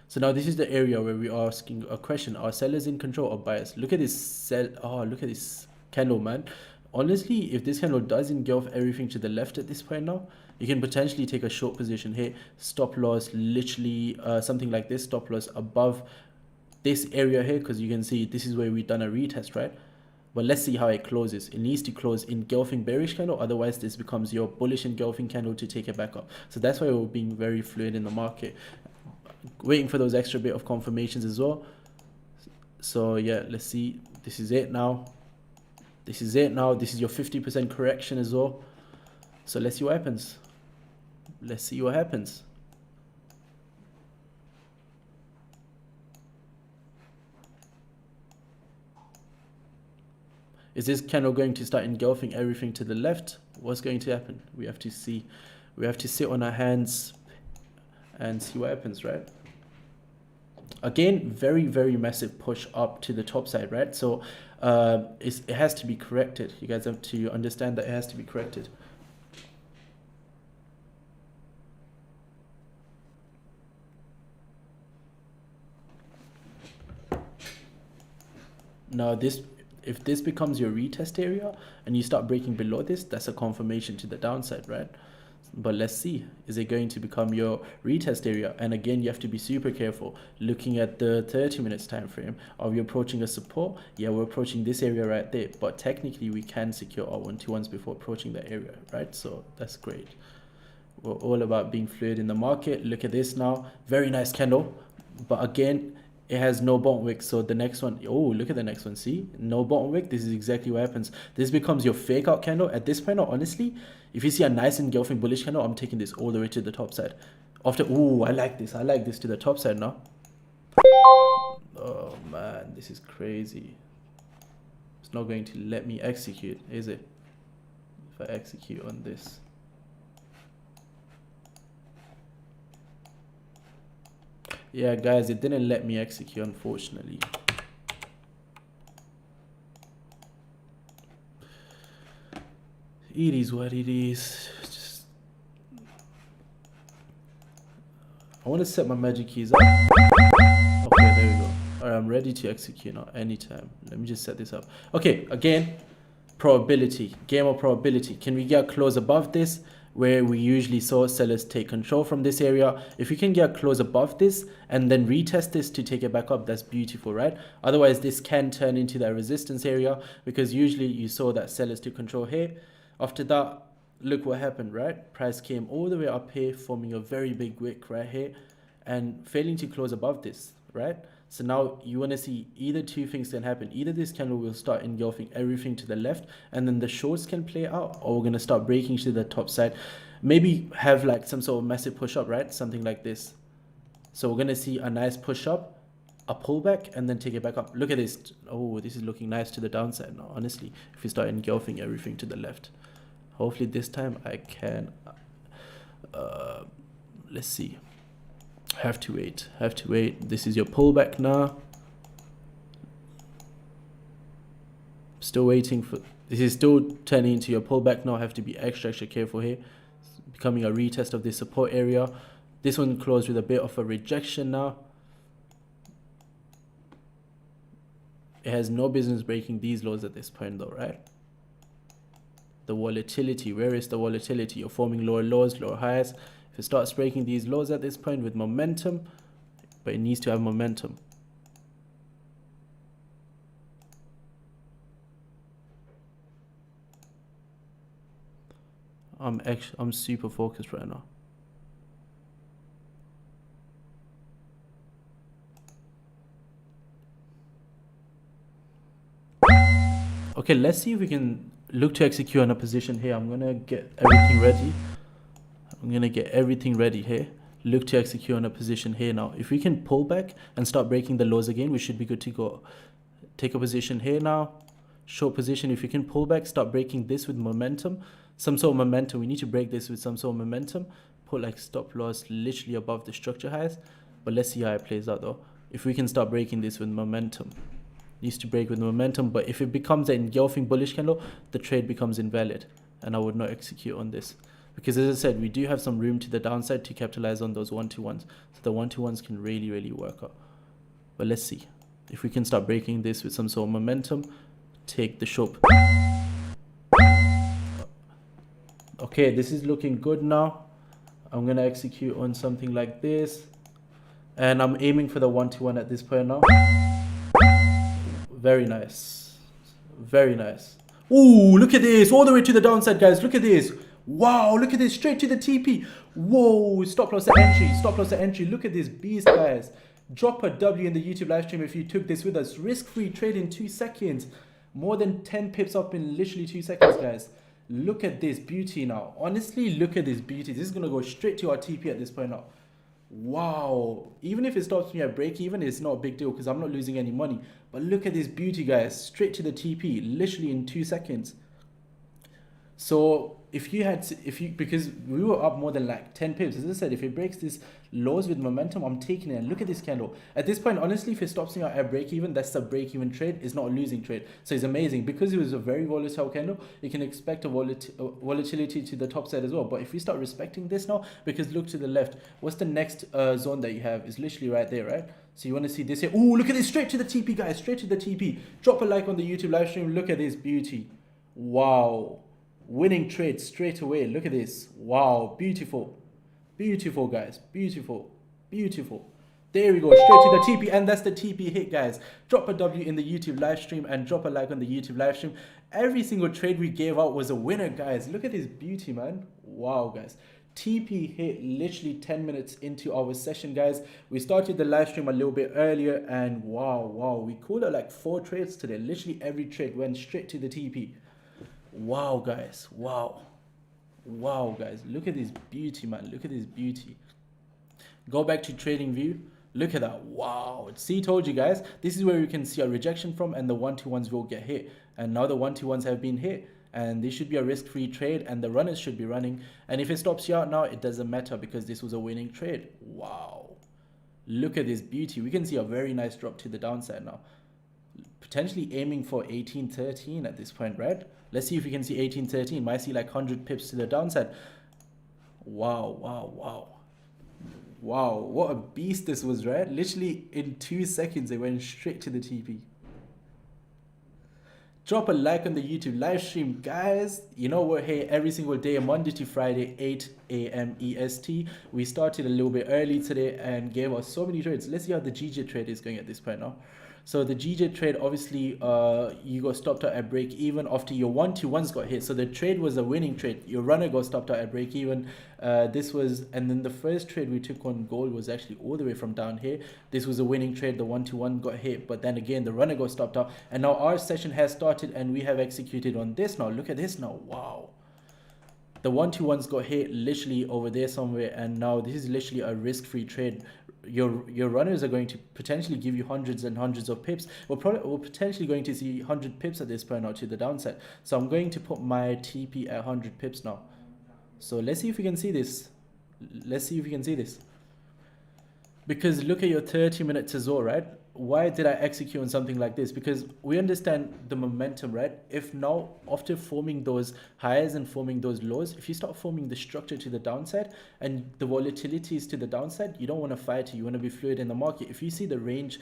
S1: So now this is the area where we are asking a question: are sellers in control or buyers? Look at this look at this candle, man. Honestly, if this candle does engulf everything to the left at this point now, you can potentially take a short position here. Stop loss literally something like this, stop loss above this area here, because you can see this is where we've done a retest, right? But let's see how it closes. It needs to close engulfing bearish candle, otherwise this becomes your bullish engulfing candle to take it back up. So that's why we're being very fluid in the market, waiting for those extra bit of confirmations as well. So yeah, let's see. This is it now. This is it now. This is your 50% correction as well. So let's see what happens. Let's see what happens. Is this candle going to start engulfing everything to the left? What's going to happen? We have to see. We have to sit on our hands and see what happens, right? Again, very, very massive push up to the top side, right? So it has to be corrected. You guys have to understand that it has to be corrected. Now if this becomes your retest area and you start breaking below this, that's a confirmation to the downside, right? But let's see, is it going to become your retest area? And again, you have to be super careful looking at the 30 minutes time frame. Are we approaching a support? Yeah, we're approaching this area right there, but technically we can secure our 1-2-1s before approaching that area, right? So that's great. We're all about being fluid in the market. Look at this now, very nice candle, but again, it has no bottom wick. So the next one, oh, look at the next one. See, no bottom wick. This is exactly what happens. This becomes your fake out candle. At this point, honestly, if you see a nice engulfing bullish candle, I'm taking this all the way to the top side. After, oh, I like this. I like this to the top side now. Oh man, this is crazy. It's not going to let me execute, is it? If I execute on this. Yeah, guys, it didn't let me execute, unfortunately. It is what it is. Just, I want to set my magic keys up. Okay, there we go. All right, I'm ready to execute now anytime. Let me just set this up. Okay, again, probability, game of probability. Can we get a close above this? Where we usually saw sellers take control from this area. If you can get close above this and then retest this to take it back up, that's beautiful, right? Otherwise, this can turn into that resistance area, because usually you saw that sellers took control here. After that, look what happened, right? Price came all the way up here, forming a very big wick right here and failing to close above this, right? So now you want to see either two things can happen. Either this candle will start engulfing everything to the left and then the shorts can play out, or we're going to start breaking to the top side. Maybe have like some sort of massive push up, right? Something like this. So we're going to see a nice push up, a pullback, and then take it back up. Look at this. Oh, this is looking nice to the downside now, honestly, if you start engulfing everything to the left. Hopefully this time I can. Let's see. Have to wait. This is your pullback now. Still waiting for, this is still turning into your pullback now. Have to be extra careful here. It's becoming a retest of this support area. This one closed with a bit of a rejection now. It has no business breaking these lows at this point though, right? The volatility, where is the volatility? You're forming lower lows, lower highs. If it starts breaking these lows at this point with momentum, but it needs to have momentum. I'm super focused right now. Okay, let's see if we can look to execute on a position here. I'm gonna get everything ready. I'm gonna get everything ready here. Look to execute on a position here now. If we can pull back and start breaking the lows again, we should be good to go. Take a position here now. Short position. If you can pull back, start breaking this with momentum. Some sort of momentum. We need to break this with some sort of momentum. Put like stop loss literally above the structure highs. But let's see how it plays out though. If we can start breaking this with momentum. Needs to break with momentum. But if it becomes an engulfing bullish candle, the trade becomes invalid. And I would not execute on this. Because as I said, we do have some room to the downside to capitalize on those 1-to-1s. So the 1-to-1s can really, really work out. But let's see. If we can start breaking this with some sort of momentum, take the short. Okay, this is looking good now. I'm going to execute on something like this. And I'm aiming for the 1-to-1 at this point now. Very nice. Very nice. Ooh, look at this. All the way to the downside, guys. Look at this. Wow, look at this. Straight to the TP. Whoa, stop loss at entry. Stop loss at entry. Look at this beast, guys. Drop a W in the YouTube live stream if you took this with us. Risk-free trade in 2 seconds. More than 10 pips up in literally 2 seconds, guys. Look at this beauty now. Honestly, look at this beauty. This is going to go straight to our TP at this point now. Wow. Even if it stops me at break even, it's not a big deal because I'm not losing any money. But look at this beauty, guys. Straight to the TP. Literally in 2 seconds. So if you had, because we were up more than like 10 pips, as I said, if it breaks this lows with momentum, I'm taking it. And look at this candle. At this point, honestly, if it stops me out at break even, that's a break even trade. It's not a losing trade. So it's amazing because it was a very volatile candle. You can expect a volatility to the top side as well. But if we start respecting this now, because look to the left, what's the next zone that you have? It's literally right there, right? So you want to see this here. Oh, look at this, straight to the TP, guys, straight to the TP. Drop a like on the YouTube live stream. Look at this beauty. Wow. Winning trade straight away. Look at this. Wow, beautiful. Beautiful, guys. Beautiful. Beautiful. There we go, straight to the TP, and that's the TP hit, guys. Drop a W in the YouTube live stream and drop a like on the YouTube live stream. Every single trade we gave out was a winner, guys. Look at this beauty, man. Wow, guys. TP hit literally 10 minutes into our session, guys. We started the live stream a little bit earlier, and wow, we called out like 4 trades today. Literally every trade went straight to the TP. Wow, guys. Wow, guys. Look at this beauty, man. Look at this beauty. Go back to trading view. Look at that. Wow. See, told you guys. This is where you can see a rejection from, and the 1-to-1s will get hit. And now the 1-to-1s have been hit. And this should be a risk-free trade, and the runners should be running. And if it stops you out now, it doesn't matter because this was a winning trade. Wow. Look at this beauty. We can see a very nice drop to the downside now. Potentially aiming for 1813 at this point, right? Let's see if we can see 1813. Might see like 100 pips to the downside. Wow. What a beast this was, right? Literally in 2 seconds, it went straight to the TP. Drop a like on the YouTube live stream, guys. You know, we're here every single day, Monday to Friday, 8 a.m. EST. We started a little bit early today and gave us so many trades. Let's see how the GJ trade is going at this point now. So the GJ trade, obviously, you got stopped out at break even after your 1-to-1s got hit. So the trade was a winning trade. Your runner got stopped out at break even. And then the first trade we took on gold was actually all the way from down here. This was a winning trade. The 1-to-1 got hit, but then again, the runner got stopped out. And now our session has started and we have executed on this now. Look at this now. Wow. The 1-to-1s got hit literally over there somewhere, and now this is literally a risk-free trade. Your runners are going to potentially give you hundreds and hundreds of pips. We're potentially going to see 100 pips at this point now to the downside. So I'm going to put my TP at 100 pips now. So let's see if we can see this. Because look at your 30 minutes as well, right? Why did I execute on something like this? Because we understand the momentum, right? If now, after forming those highs and forming those lows, if you start forming the structure to the downside and the volatility is to the downside, you don't want to fight it. You want to be fluid in the market. If you see the range,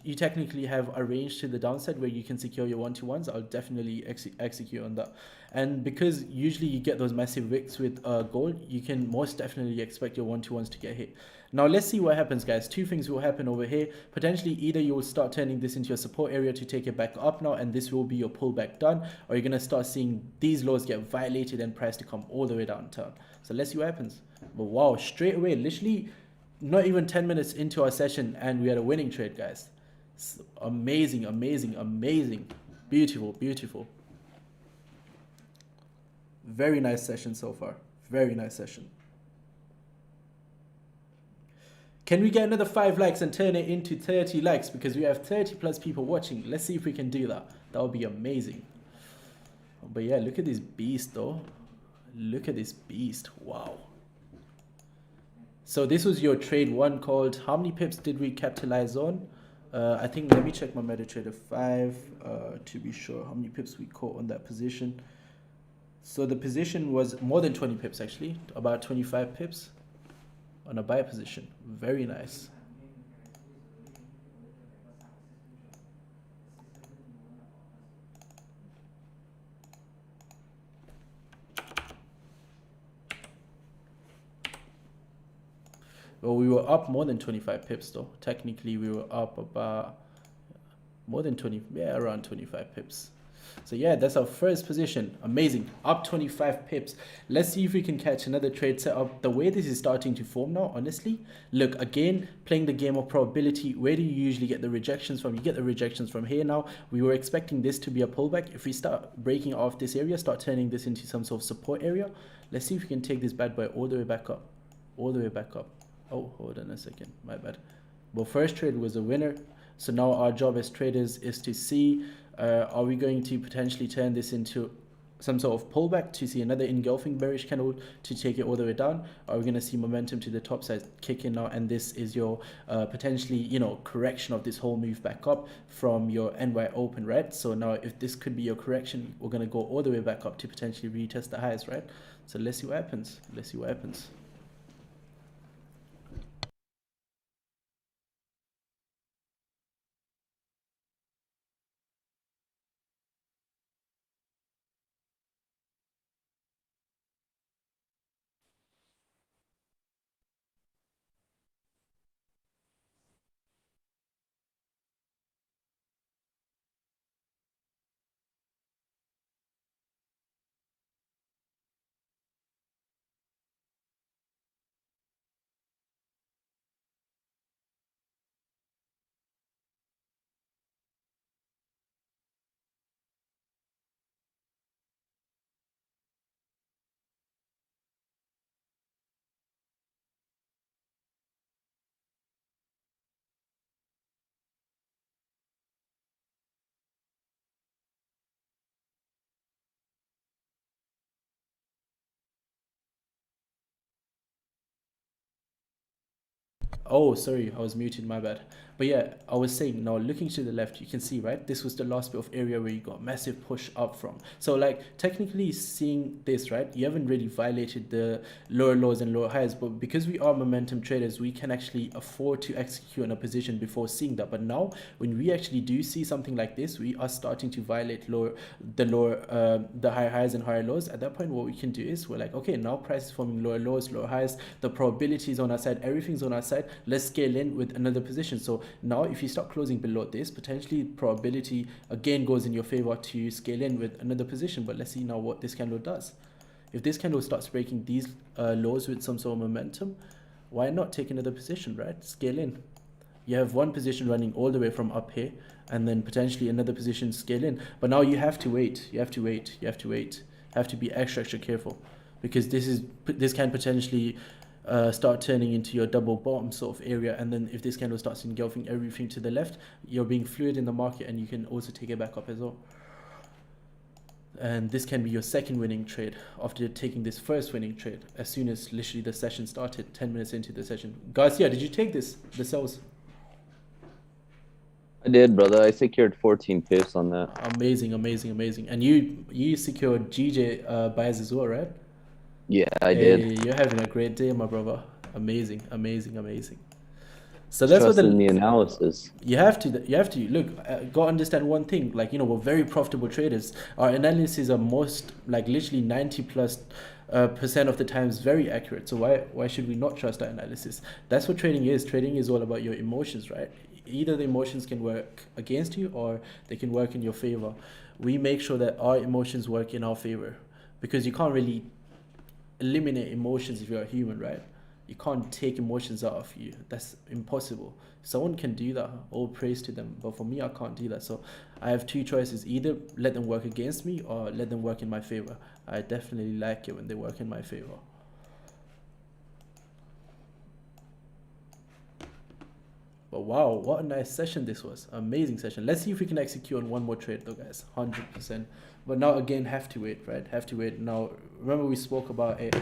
S1: you technically have a range to the downside where you can secure your 1-to-1s. I'll definitely execute on that. And because usually you get those massive wicks with gold, you can most definitely expect your 1-to-1s to get hit. Now let's see what happens, guys. 2 things will happen over here. Potentially either you will start turning this into your support area to take it back up now, and this will be your pullback done, or you're going to start seeing these lows get violated and price to come all the way downtown. So let's see what happens. But wow, straight away, literally not even 10 minutes into our session and we had a winning trade, guys. It's amazing. Beautiful. Very nice session so far. Very nice session. Can we get another 5 likes and turn it into 30 likes? Because we have 30 plus people watching. Let's see if we can do that. That would be amazing. But yeah, look at this beast though. Look at this beast. Wow. So this was your trade one called, how many pips did we capitalize on? I think, let me check my MetaTrader 5 to be sure how many pips we caught on that position. So the position was more than 20 pips actually, about 25 pips on a buy position. Very nice. Well, we were up more than 25 pips though. Technically, we were up about more than 20, yeah, around 25 pips. So yeah, that's our first position. Amazing. Up 25 pips. Let's see if we can catch another trade setup. The way this is starting to form now, honestly, look, again, playing the game of probability. Where do you usually get the rejections from? You get the rejections from here now. We were expecting this to be a pullback. If we start breaking off this area, start turning this into some sort of support area, let's see if we can take this bad boy all the way back up. All the way back up. Oh, hold on a second. My bad. Well, first trade was a winner. So now our job as traders is to see, are we going to potentially turn this into some sort of pullback to see another engulfing bearish candle to take it all the way down? Are we going to see momentum to the top side kick in now? And this is your potentially, you know, correction of this whole move back up from your NY open, right? So now if this could be your correction, we're going to go all the way back up to potentially retest the highs, right? So let's see what happens. Let's see what happens. Oh, sorry, I was muted, my bad. But yeah, I was saying now looking to the left, you can see, right? This was the last bit of area where you got massive push up from. So like technically seeing this, right? You haven't really violated the lower lows and lower highs, but because we are momentum traders, we can actually afford to execute on a position before seeing that. But now when we actually do see something like this, we are starting to violate the higher highs and higher lows. At that point, what we can do is we're like, okay, now price is forming lower lows, lower highs, the probability is on our side, everything's on our side. Let's scale in with another position. So now if you start closing below this, potentially probability again goes in your favor to scale in with another position. But let's see now what this candle does. If this candle starts breaking these lows with some sort of momentum, why not take another position, right? Scale in. You have one position running all the way from up here, and then potentially another position scale in. But now you have to wait. You have to wait. You have to wait. You have to be extra careful, because this can potentially start turning into your double bottom sort of area. And then if this candle starts engulfing everything to the left, you're being fluid in the market, and you can also take it back up as well. And this can be your second winning trade after taking this first winning trade as soon as literally the session started, 10 minutes into the session. Garcia, did you take the Xauusd?
S2: I did, brother. I secured 14 pips on that.
S1: Amazing. And you secured GJ buys as well, right?
S2: Yeah, I did.
S1: You're having a great day, my brother. Amazing. So
S2: Just
S1: that's what
S2: trust in the analysis.
S1: you have to look. Gotta understand one thing. Like, you know, we're very profitable traders. Our analysis are most, like, literally 90+% of the times very accurate. So why should we not trust our analysis? That's what trading is. Trading is all about your emotions, right? Either the emotions can work against you or they can work in your favor. We make sure that our emotions work in our favor, because you can't really eliminate emotions if you're a human, right? You can't take emotions out of you. That's impossible. Someone can do that, all praise to them, but for me, I can't do that. So I have two choices: either let them work against me or let them work in my favor. I definitely like it when they work in my favor. But wow, what a nice session this was. Amazing session. Let's see if we can execute on one more trade though, guys. 100%. But now again, have to wait, right? Have to wait. Now, remember we spoke about it.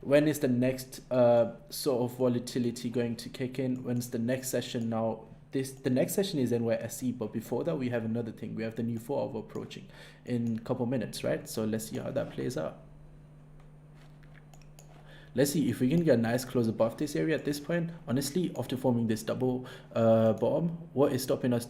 S1: When is the next sort of volatility going to kick in? When's the next session now? The next session is NYSE, but before that we have another thing. We have the new 4-hour approaching in a couple minutes, right? So let's see how that plays out. Let's see if we can get a nice close above this area at this point. Honestly, after forming this double bottom, what is stopping us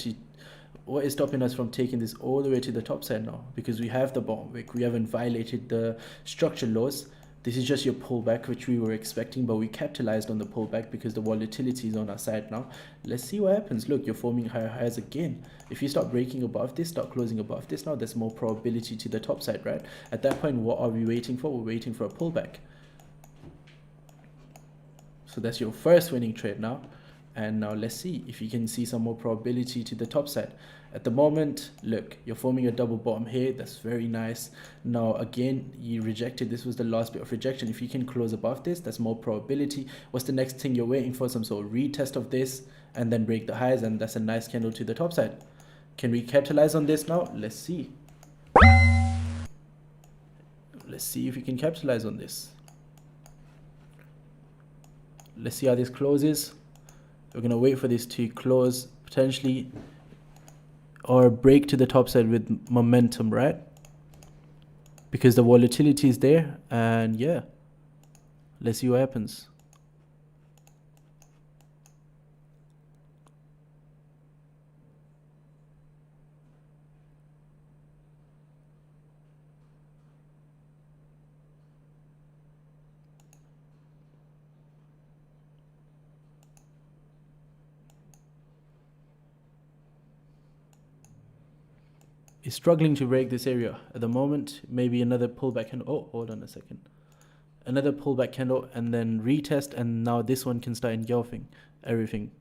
S1: from taking this all the way to the top side now? Because we have the bottom wick, we haven't violated the structure laws. This is just your pullback, which we were expecting, but we capitalized on the pullback because the volatility is on our side now. Let's see what happens. Look, you're forming higher highs again. If you start breaking above this, start closing above this now, there's more probability to the top side, right? At that point, what are we waiting for? We're waiting for a pullback. So that's your first winning trade now. And now let's see if you can see some more probability to the top side. At the moment, look, you're forming a double bottom here. That's very nice. Now, again, you rejected. This was the last bit of rejection. If you can close above this, that's more probability. What's the next thing you're waiting for? Some sort of retest of this and then break the highs. And that's a nice candle to the top side. Can we capitalize on this now? Let's see. Let's see if we can capitalize on this. Let's see how this closes. We're going to wait for this to close potentially or break to the top side with momentum, right? Because the volatility is there. And yeah, let's see what happens. Is struggling to break this area at the moment. Maybe another pullback candle. Oh, hold on a second. Another pullback candle and then retest, and now this one can start engulfing everything.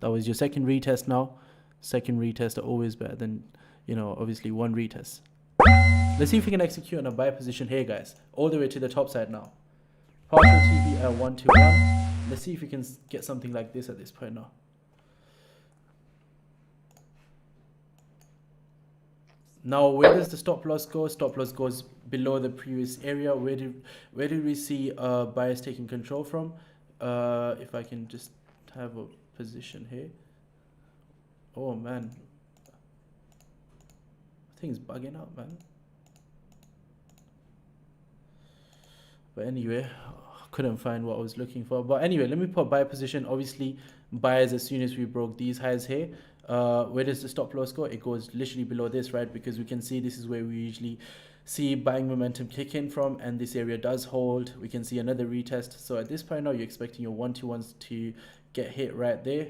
S1: That was your second retest now. Second retest are always better than, you know, obviously one retest. Let's see if we can execute on a buy position here, guys. All the way to the top side now. Partial TP at 121. Let's see if we can get something like this at this point now. Now, where does the stop loss go? Stop loss goes below the previous area. Where did we see buyers taking control from? If I can just have a position here. Oh man, thing's bugging out, man. But anyway, couldn't find what I was looking for. But anyway, let me put buy position. Obviously, buyers as soon as we broke these highs here. Where does the stop loss go? It goes literally below this, right? Because we can see this is where we usually see buying momentum kick in from, and this area does hold. We can see another retest. So at this point now, you're expecting your 1-2-1s to get hit right there.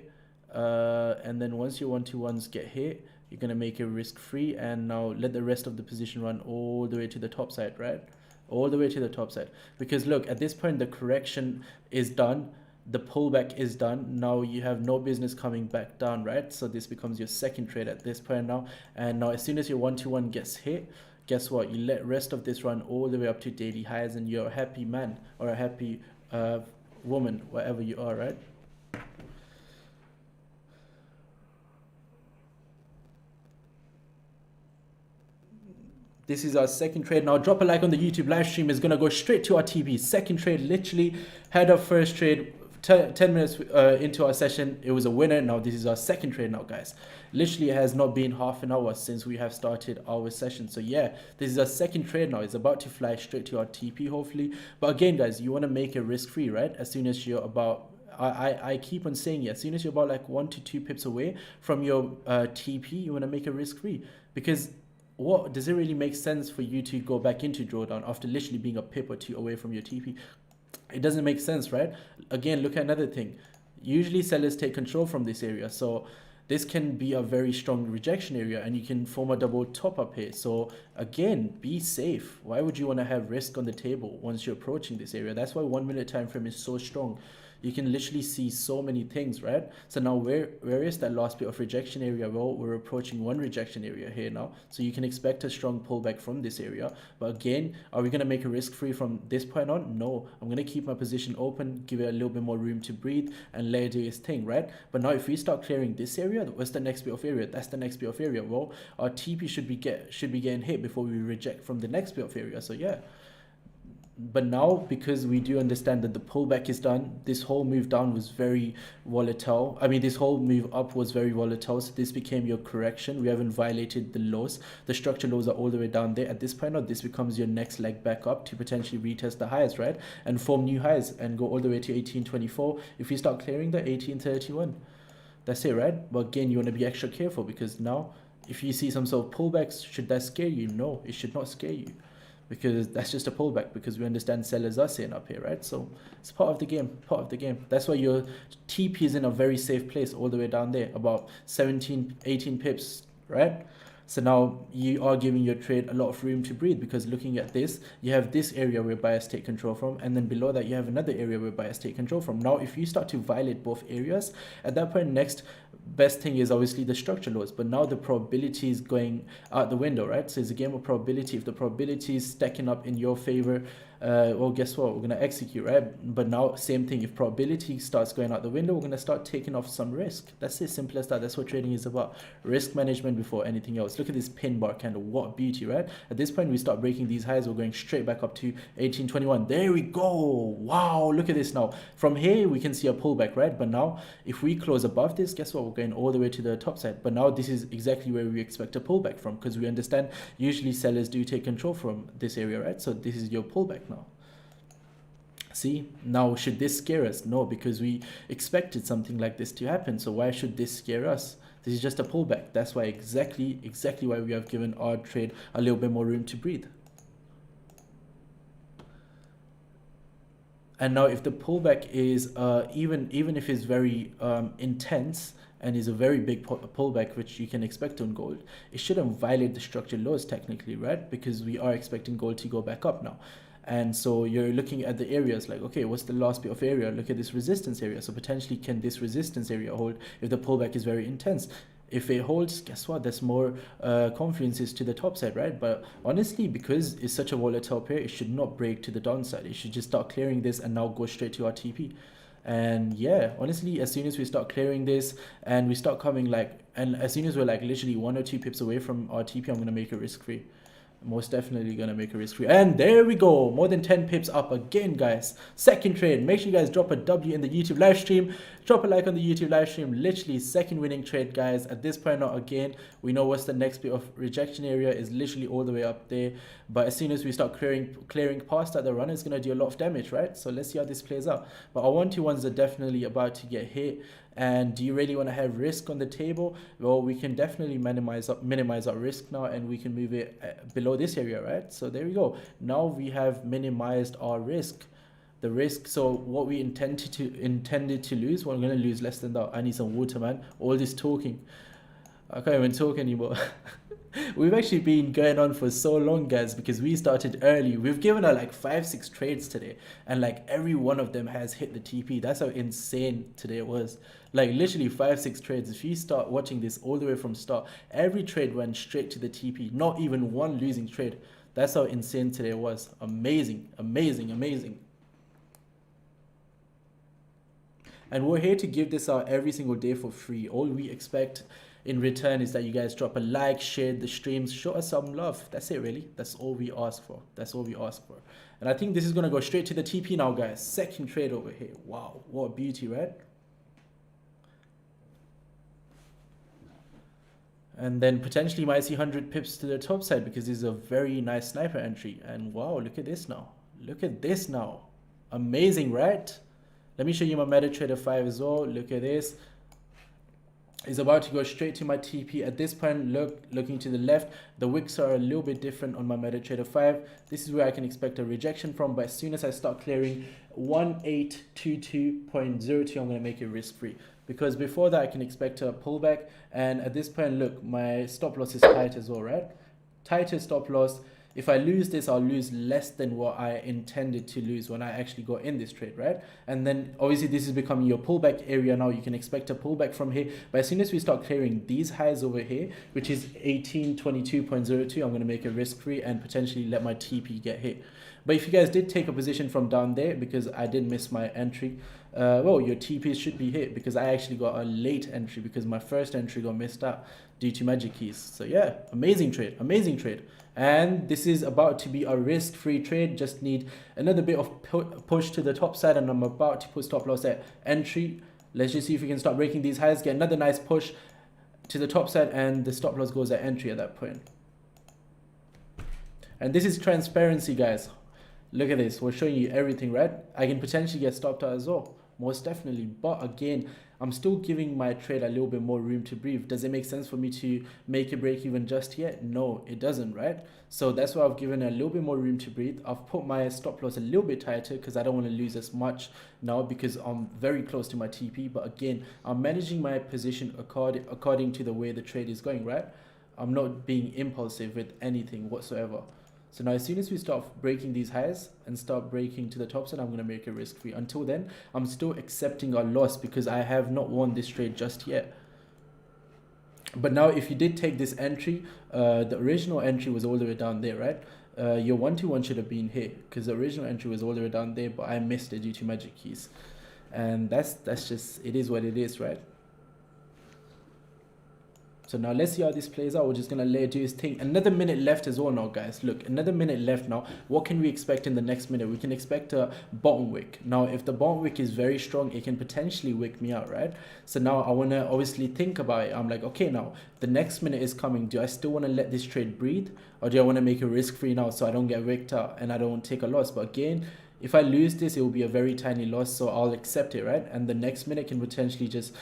S1: And then once your 1-2-1s get hit, you're going to make it risk-free, and now let the rest of the position run all the way to the top side, right? All the way to the top side. Because look, at this point, the correction is done. The pullback is done. Now you have no business coming back down, right? So this becomes your second trade at this point now. And now as soon as your 1-2-1 gets hit, guess what? You let rest of this run all the way up to daily highs, and you're a happy man or a happy woman, whatever you are, right? This is our second trade. Now drop a like on the YouTube live stream. Is going to go straight to our TP. Second trade, literally had our first trade 10 minutes into our session. It was a winner. Now this is our second trade now, guys. Literally it has not been half an hour since we have started our session. So yeah, this is our second trade now. It's about to fly straight to our TP, hopefully. But again, guys, you want to make it risk-free, right? As soon as you're about... I keep on saying it. As soon as you're about like 1 to 2 pips away from your TP, you want to make it risk-free. Because... what does it really make sense for you to go back into drawdown after literally being a pip or two away from your TP? It doesn't make sense, right? Again, look at another thing. Usually sellers take control from this area. So this can be a very strong rejection area, and you can form a double top up here. So again, be safe. Why would you want to have risk on the table once you're approaching this area? That's why 1 minute time frame is so strong. You can literally see so many things, right? So now where is that last bit of rejection area? Well, we're approaching one rejection area here now, so you can expect a strong pullback from this area. But again, are we going to make a risk free from this point on? No, I'm going to keep my position open, give it a little bit more room to breathe, and let it do its thing, right? But now if we start clearing this area, what's the next bit of area? That's the next bit of area. Well, our TP should be getting hit before we reject from the next bit of area. So yeah. But now, because we do understand that the pullback is done, this whole move down was very volatile. I mean, this whole move up was very volatile. So this became your correction. We haven't violated the lows. The structure lows are all the way down there. At this point, now this becomes your next leg back up to potentially retest the highs, right? And form new highs and go all the way to 1824. If we start clearing the 1831, that's it, right? But again, you want to be extra careful, because now if you see some sort of pullbacks, should that scare you? No, it should not scare you, because that's just a pullback, because we understand sellers are sitting up here, right? So it's part of the game, That's why your TP is in a very safe place all the way down there, about 17, 18 pips, right? So now you are giving your trade a lot of room to breathe, because looking at this, you have this area where buyers take control from, and then below that you have another area where buyers take control from. Now if you start to violate both areas, at that point, next best thing is obviously the structure lows, but now the probability is going out the window, right? So it's a game of probability. If the probability is stacking up in your favor, well, guess what? We're going to execute, right? But now, same thing. If probability starts going out the window, we're going to start taking off some risk. That's it, simple as that. That's what trading is about. Risk management before anything else. Look at this pin bar candle. What beauty, right? At this point, we start breaking these highs. We're going straight back up to 1821. There we go. Wow, look at this now. From here, we can see a pullback, right? But now, if we close above this, guess what? We're going all the way to the top side. But now, this is exactly where we expect a pullback from, because we understand usually sellers do take control from this area, right? So this is your pullback now. See, now should this scare us? No, because we expected something like this to happen. So why should this scare us? This is just a pullback. That's why exactly why we have given our trade a little bit more room to breathe. And now if the pullback is even if it's very intense and is a very big pullback, which you can expect on gold, it shouldn't violate the structure lows technically, right? Because we are expecting gold to go back up now. And so you're looking at the areas like, okay, what's the last bit of area? Look at this resistance area. So potentially, can this resistance area hold if the pullback is very intense? If it holds, guess what? There's more confluences to the top side, right? But honestly, because it's such a volatile pair, it should not break to the downside. It should just start clearing this and now go straight to our TP. And yeah, honestly, as soon as we start clearing this and we start coming and as soon as we're literally 1 or 2 pips away from our TP, I'm going to make it risk-free. Most definitely gonna make a risk free. And there we go, more than 10 pips up again, guys. Second trade. Make sure you guys drop a W in the YouTube live stream, drop a like on the YouTube live stream. Literally second winning trade, guys. At this point now, again, we know what's the next bit of rejection area is literally all the way up there. But as soon as we start clearing past that, the runner is gonna do a lot of damage, right? So let's see how this plays out. But our 1-2 ones are definitely about to get hit. And do you really want to have risk on the table? Well, we can definitely minimize our risk now, and we can move it below this area, right? So there we go. Now we have minimized our risk. The risk, so what we intended to lose, we're going to lose less than that. I need some water, man. All this talking, I can't even talk anymore. We've actually been going on for so long, guys, because we started early. We've given her 5-6 trades today, and every one of them has hit the TP. That's how insane today it was. Literally 5-6 trades. If you start watching this all the way from start, every trade went straight to the TP. Not even one losing trade. That's how insane today was. Amazing, amazing, amazing. And we're here to give this out every single day for free. All we expect in return is that you guys drop a like, share the streams, show us some love. That's it, really. That's all we ask for. That's all we ask for. And I think this is going to go straight to the TP now, guys. Second trade over here. Wow, what a beauty, right? And then potentially you might see 100 pips to the top side, because this is a very nice sniper entry. And wow, look at this now. Look at this now. Amazing, right? Let me show you my MetaTrader 5 as well. Look at this. is about to go straight to my TP. At this point, looking to the left, the wicks are a little bit different on my MetaTrader 5. This is where I can expect a rejection from, but as soon as I start clearing 1822.02, I'm going to make it risk-free. Because before that, I can expect a pullback. And at this point, look, my stop loss is tight as well, right? Tighter stop loss. If I lose this, I'll lose less than what I intended to lose when I actually got in this trade, right? And then obviously this is becoming your pullback area now. You can expect a pullback from here. But as soon as we start clearing these highs over here, which is 1822.02, I'm going to make it risk-free and potentially let my TP get hit. But if you guys did take a position from down there, because I did miss my entry, well, your TPs should be hit, because I actually got a late entry because my first entry got missed out due to magic keys. So yeah, amazing trade, amazing trade. And this is about to be a risk-free trade. Just need another bit of push to the top side, and I'm about to put stop loss at entry. Let's just see if we can start breaking these highs, get another nice push to the top side, and the stop loss goes at entry at that point. And this is transparency, guys. Look at this. We're showing you everything, right? I can potentially get stopped out as well, most definitely. But again, I'm still giving my trade a little bit more room to breathe. Does it make sense for me to make a break even just yet? No, it doesn't, right? So that's why I've given a little bit more room to breathe. I've put my stop loss a little bit tighter because I don't want to lose as much now, because I'm very close to my TP. But again, I'm managing my position according to the way the trade is going, right? I'm not being impulsive with anything whatsoever. So now as soon as we start breaking these highs and start breaking to the top side, I'm going to make it risk-free. Until then, I'm still accepting a loss because I have not won this trade just yet. But now if you did take this entry, the original entry was all the way down there, right? Your 1-2-1 should have been here because the original entry was all the way down there, but I missed it due to magic keys. And that's just, it is what it is, right? So now let's see how this plays out. We're just going to let it do its thing. Another minute left as well now, guys. Look, another minute left now. What can we expect in the next minute? We can expect a bottom wick. Now, if the bottom wick is very strong, it can potentially wick me out, right? So now I want to obviously think about it. I'm like, okay, now the next minute is coming. Do I still want to let this trade breathe? Or do I want to make it risk-free now so I don't get wicked out and I don't take a loss? But again, if I lose this, it will be a very tiny loss, so I'll accept it, right? And the next minute can potentially just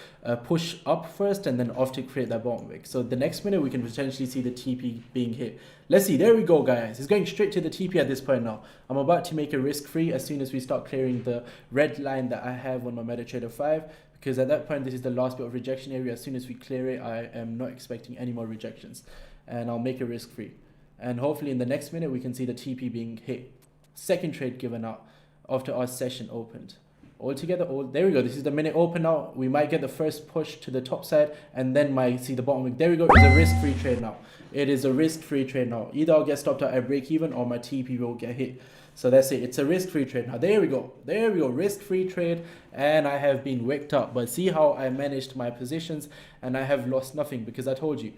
S1: push up first and then off to create that bottom wick. So the next minute, we can potentially see the TP being hit. Let's see. There we go, guys. It's going straight to the TP at this point now. I'm about to make it risk-free as soon as we start clearing the red line that I have on my MetaTrader 5. Because at that point, this is the last bit of rejection area. As soon as we clear it, I am not expecting any more rejections. And I'll make it risk-free. And hopefully in the next minute, we can see the TP being hit. Second trade given out after our session opened. All together, there we go. This is the minute open now. We might get the first push to the top side and then might see the bottom wick. There we go. It's a risk-free trade now. It is a risk-free trade now. Either I'll get stopped out at break even or my TP will get hit. So that's it. It's a risk-free trade now. There we go. There we go. Risk-free trade. And I have been wicked up. But see how I managed my positions and I have lost nothing because I told you.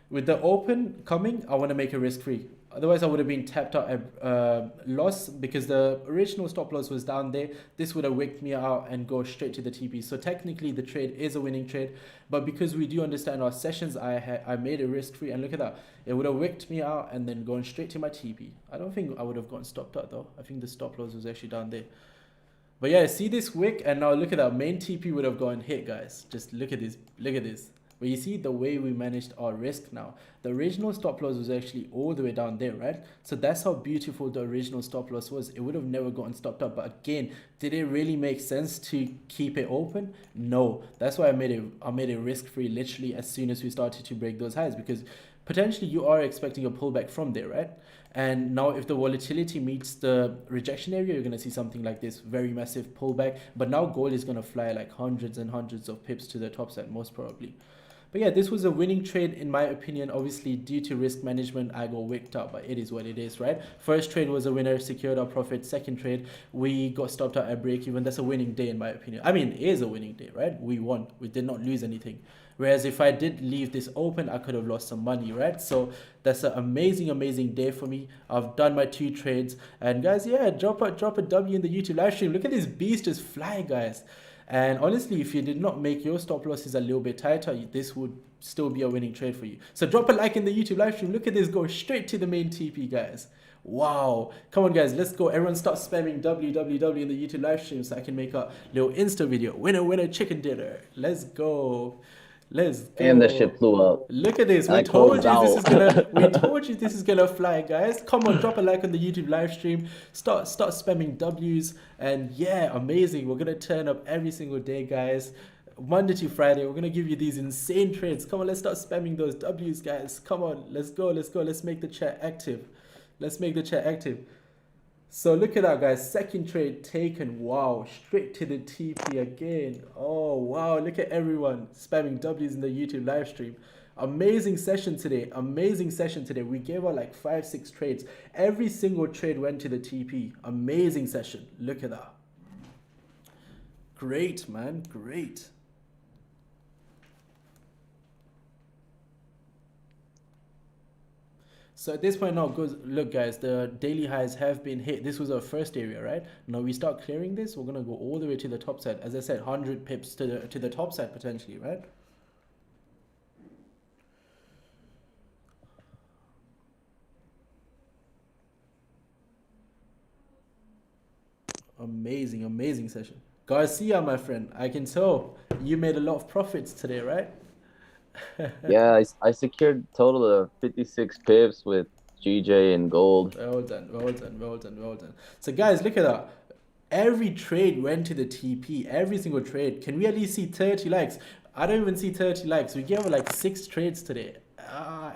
S1: With the open coming, I want to make it risk-free. Otherwise, I would have been tapped out at loss because the original stop loss was down there. This would have wicked me out and go straight to the TP. So technically, the trade is a winning trade. But because we do understand our sessions, I made it risk-free. And look at that. It would have wicked me out and then gone straight to my TP. I don't think I would have gotten stopped out, though. I think the stop loss was actually down there. But yeah, see this wick? And now look at that. Main TP would have gone hit, guys. Just look at this. Look at this. But you see the way we managed our risk now. The original stop loss was actually all the way down there, right? So that's how beautiful the original stop loss was. It would have never gotten stopped up. But again, did it really make sense to keep it open? No. That's why I made it risk-free literally as soon as we started to break those highs, because potentially you are expecting a pullback from there, right? And now if the volatility meets the rejection area, you're going to see something like this, very massive pullback. But now gold is going to fly like hundreds and hundreds of pips to the top side, most probably. But yeah, this was a winning trade in my opinion. Obviously, due to risk management, I got wicked out, but it is what it is, right? First trade was a winner, secured our profit. Second trade, we got stopped out at break even. That's a winning day in my opinion. I mean, it is a winning day, right? We won. We did not lose anything. Whereas if I did leave this open, I could have lost some money, right? So that's an amazing, amazing day for me. I've done my 2 trades. And guys, yeah, drop a W in the YouTube live stream. Look at this beast just fly, guys. And honestly, if you did not make your stop losses a little bit tighter, this would still be a winning trade for you. So drop a like in the YouTube live stream. Look at this go straight to the main TP, guys. Wow. Come on, guys. Let's go. Everyone start spamming www in the YouTube live stream so I can make a little Insta video. Winner, winner, chicken dinner. Let's go. Let's
S2: And the
S1: go.
S2: shit flew up.
S1: Look at this.
S2: And
S1: We
S2: I
S1: told
S2: closed
S1: you this
S2: out.
S1: is gonna we told you this is gonna fly, guys. Come on, drop a like on the YouTube live stream. Start spamming W's, and yeah, amazing. We're gonna turn up every single day, guys. Monday to Friday, we're gonna give you these insane trades. Come on, let's start spamming those W's, guys. Come on, let's go, let's go. Let's make the chat active. Let's make the chat active. So look at that, guys. Second trade taken. Wow, straight to the TP again. Oh wow, look at everyone spamming W's in the YouTube live stream. Amazing session today. Amazing session today. We gave out like 5-6 trades. Every single trade went to the TP. Amazing session. Look at that. Great, man. Great. So at this point now, look guys, the daily highs have been hit. This was our first area, right? Now we start clearing this, we're gonna go all the way to the top side. As I said, 100 pips to the top side potentially, right? Amazing, amazing session. Garcia, my friend, I can tell you made a lot of profits today, right?
S2: Yeah, I secured total of 56 pips with GJ and gold.
S1: Well done, well done, well done, well done. So guys, look at that. Every trade went to the TP. Every single trade. Can we at least see 30 likes? I don't even see 30 likes. We gave out like 6 trades today.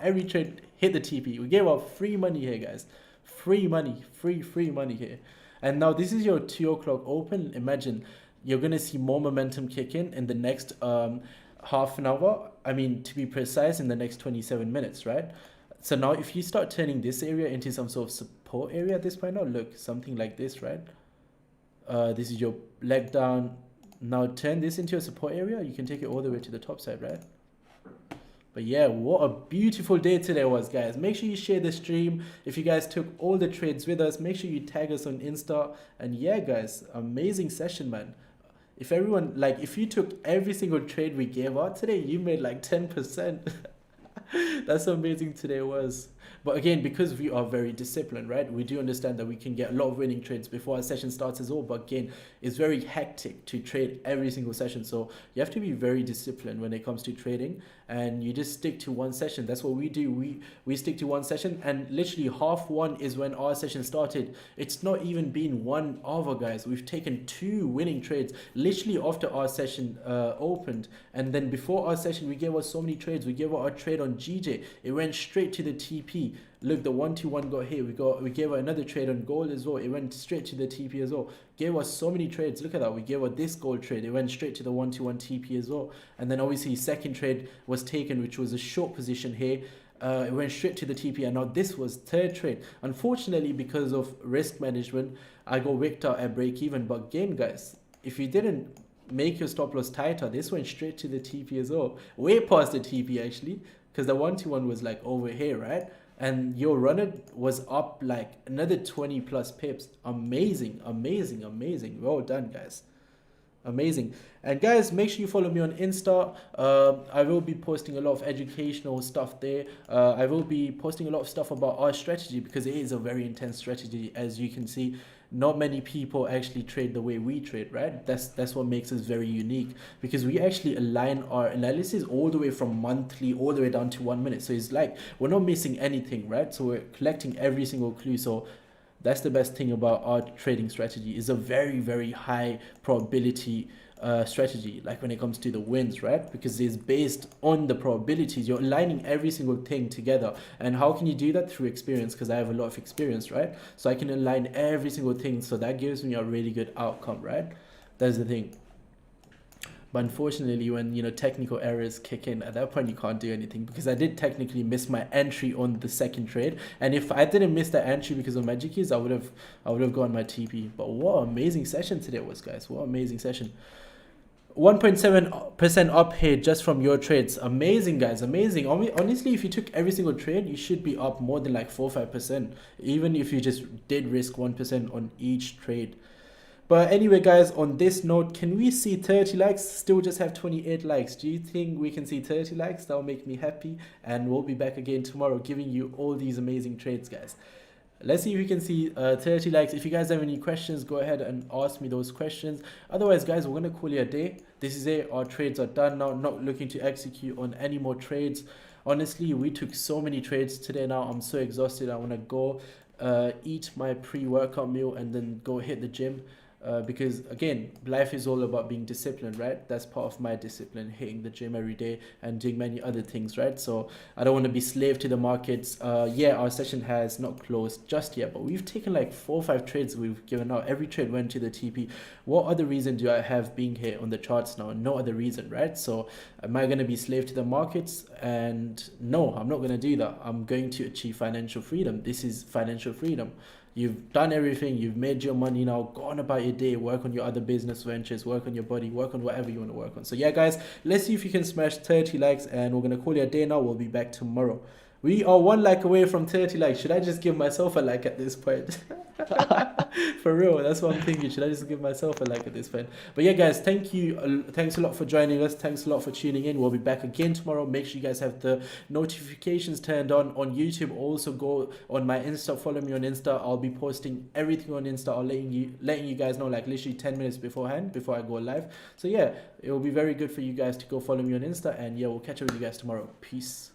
S1: Every trade hit the TP. We gave out free money here, guys. Free money. Free money here. And now this is your 2 o'clock open. Imagine you're going to see more momentum kick in the next half an hour. I mean, to be precise, in the next 27 minutes, right? So now if you start turning this area into some sort of support area at this point now, look, something like this, right? This is your leg down. Now turn this into a support area. You can take it all the way to the top side, right? But yeah, what a beautiful day today was, guys. Make sure you share the stream. If you guys took all the trades with us, make sure you tag us on Insta. And yeah, guys, amazing session, man. If everyone, like, if you took every single trade we gave out today, you made like 10%. That's how amazing today was. But again, because we are very disciplined, right? We do understand that we can get a lot of winning trades before our session starts as well. But again, it's very hectic to trade every single session. So you have to be very disciplined when it comes to trading, and you just stick to one session. That's what we do. We stick to one session, and literally half one is when our session started. It's not even been 1 hour, guys. We've taken 2 winning trades literally after our session opened. And then before our session, we gave out so many trades. We gave out our trade on GJ. It went straight to the TP. Look, the 121 got hit. We gave out another trade on gold as well. It went straight to the TP as well. Gave us so many trades. Look at that. We gave out this gold trade. It went straight to the 121 TP as well. And then obviously second trade was taken, which was a short position here. It went straight to the TP, and now this was third trade. Unfortunately, because of risk management, I got wicked out at break even. But again, guys, if you didn't make your stop loss tighter, this went straight to the TP as well. Way past the TP actually, because the 121 was like over here, right? And your runner was up like another 20 plus pips. Amazing, amazing, amazing. Well done, guys. Amazing. And guys, make sure you follow me on Insta. I will be posting a lot of educational stuff there. I will be posting a lot of stuff about our strategy, because it is a very intense strategy. As you can see, not many people actually trade the way we trade, right? That's what makes us very unique, because we actually align our analysis all the way from monthly all the way down to 1 minute. So it's like we're not missing anything, right? So we're collecting every single clue. So that's the best thing about our trading strategy. Is a very high probability strategy, like when it comes to the wins, right? Because it's based on the probabilities. You're aligning every single thing together. And how can you do that? Through experience, because I have a lot of experience, right? So I can align every single thing, so that gives me a really good outcome, right? That's the thing. But unfortunately, when technical errors kick in, at that point you can't do anything, because I did technically miss my entry on the second trade. And if I didn't miss that entry because of magic keys, I would have gone my TP. But what an amazing session today was, guys. What an amazing session. 1.7% up here just from your trades. Amazing, guys. Amazing. Honestly, if you took every single trade, you should be up more than like 4-5%, even if you just did risk 1% on each trade. But anyway, guys, on this note, can we see 30 likes? Still just have 28 likes. Do you think we can see 30 likes? That'll make me happy. And we'll be back again tomorrow giving you all these amazing trades, guys. Let's see if we can see 30 likes. If you guys have any questions, go ahead and ask me those questions. Otherwise, guys, we're going to call it a day. This is it. Our trades are done now. Not looking to execute on any more trades. Honestly, we took so many trades today now. I'm so exhausted. I want to go eat my pre-workout meal and then go hit the gym. Because again, life is all about being disciplined, right? That's part of my discipline, hitting the gym every day and doing many other things, right? So I don't want to be slave to the markets. Yeah, our session has not closed just yet, but we've taken like 4 or 5 trades we've given out. Every trade went to the TP. What other reason do I have being here on the charts now? No other reason, right? So am I going to be slave to the markets? And no, I'm not going to do that. I'm going to achieve financial freedom. This is financial freedom. You've done everything, you've made your money now, go on about your day, work on your other business ventures, work on your body, work on whatever you want to work on. So yeah, guys, let's see if you can smash 30 likes and we're going to call it a day now. We'll be back tomorrow. We are 1 like away from 30 likes. Should I just give myself a like at this point? For real, that's what I'm thinking. Should I just give myself a like at this point? But yeah, guys, thank you. Thanks a lot for joining us. Thanks a lot for tuning in. We'll be back again tomorrow. Make sure you guys have the notifications turned on YouTube. Also go on my Insta. Follow me on Insta. I'll be posting everything on Insta. I'll letting you guys know like literally 10 minutes beforehand before I go live. So yeah, it will be very good for you guys to go follow me on Insta. And yeah, we'll catch up with you guys tomorrow. Peace.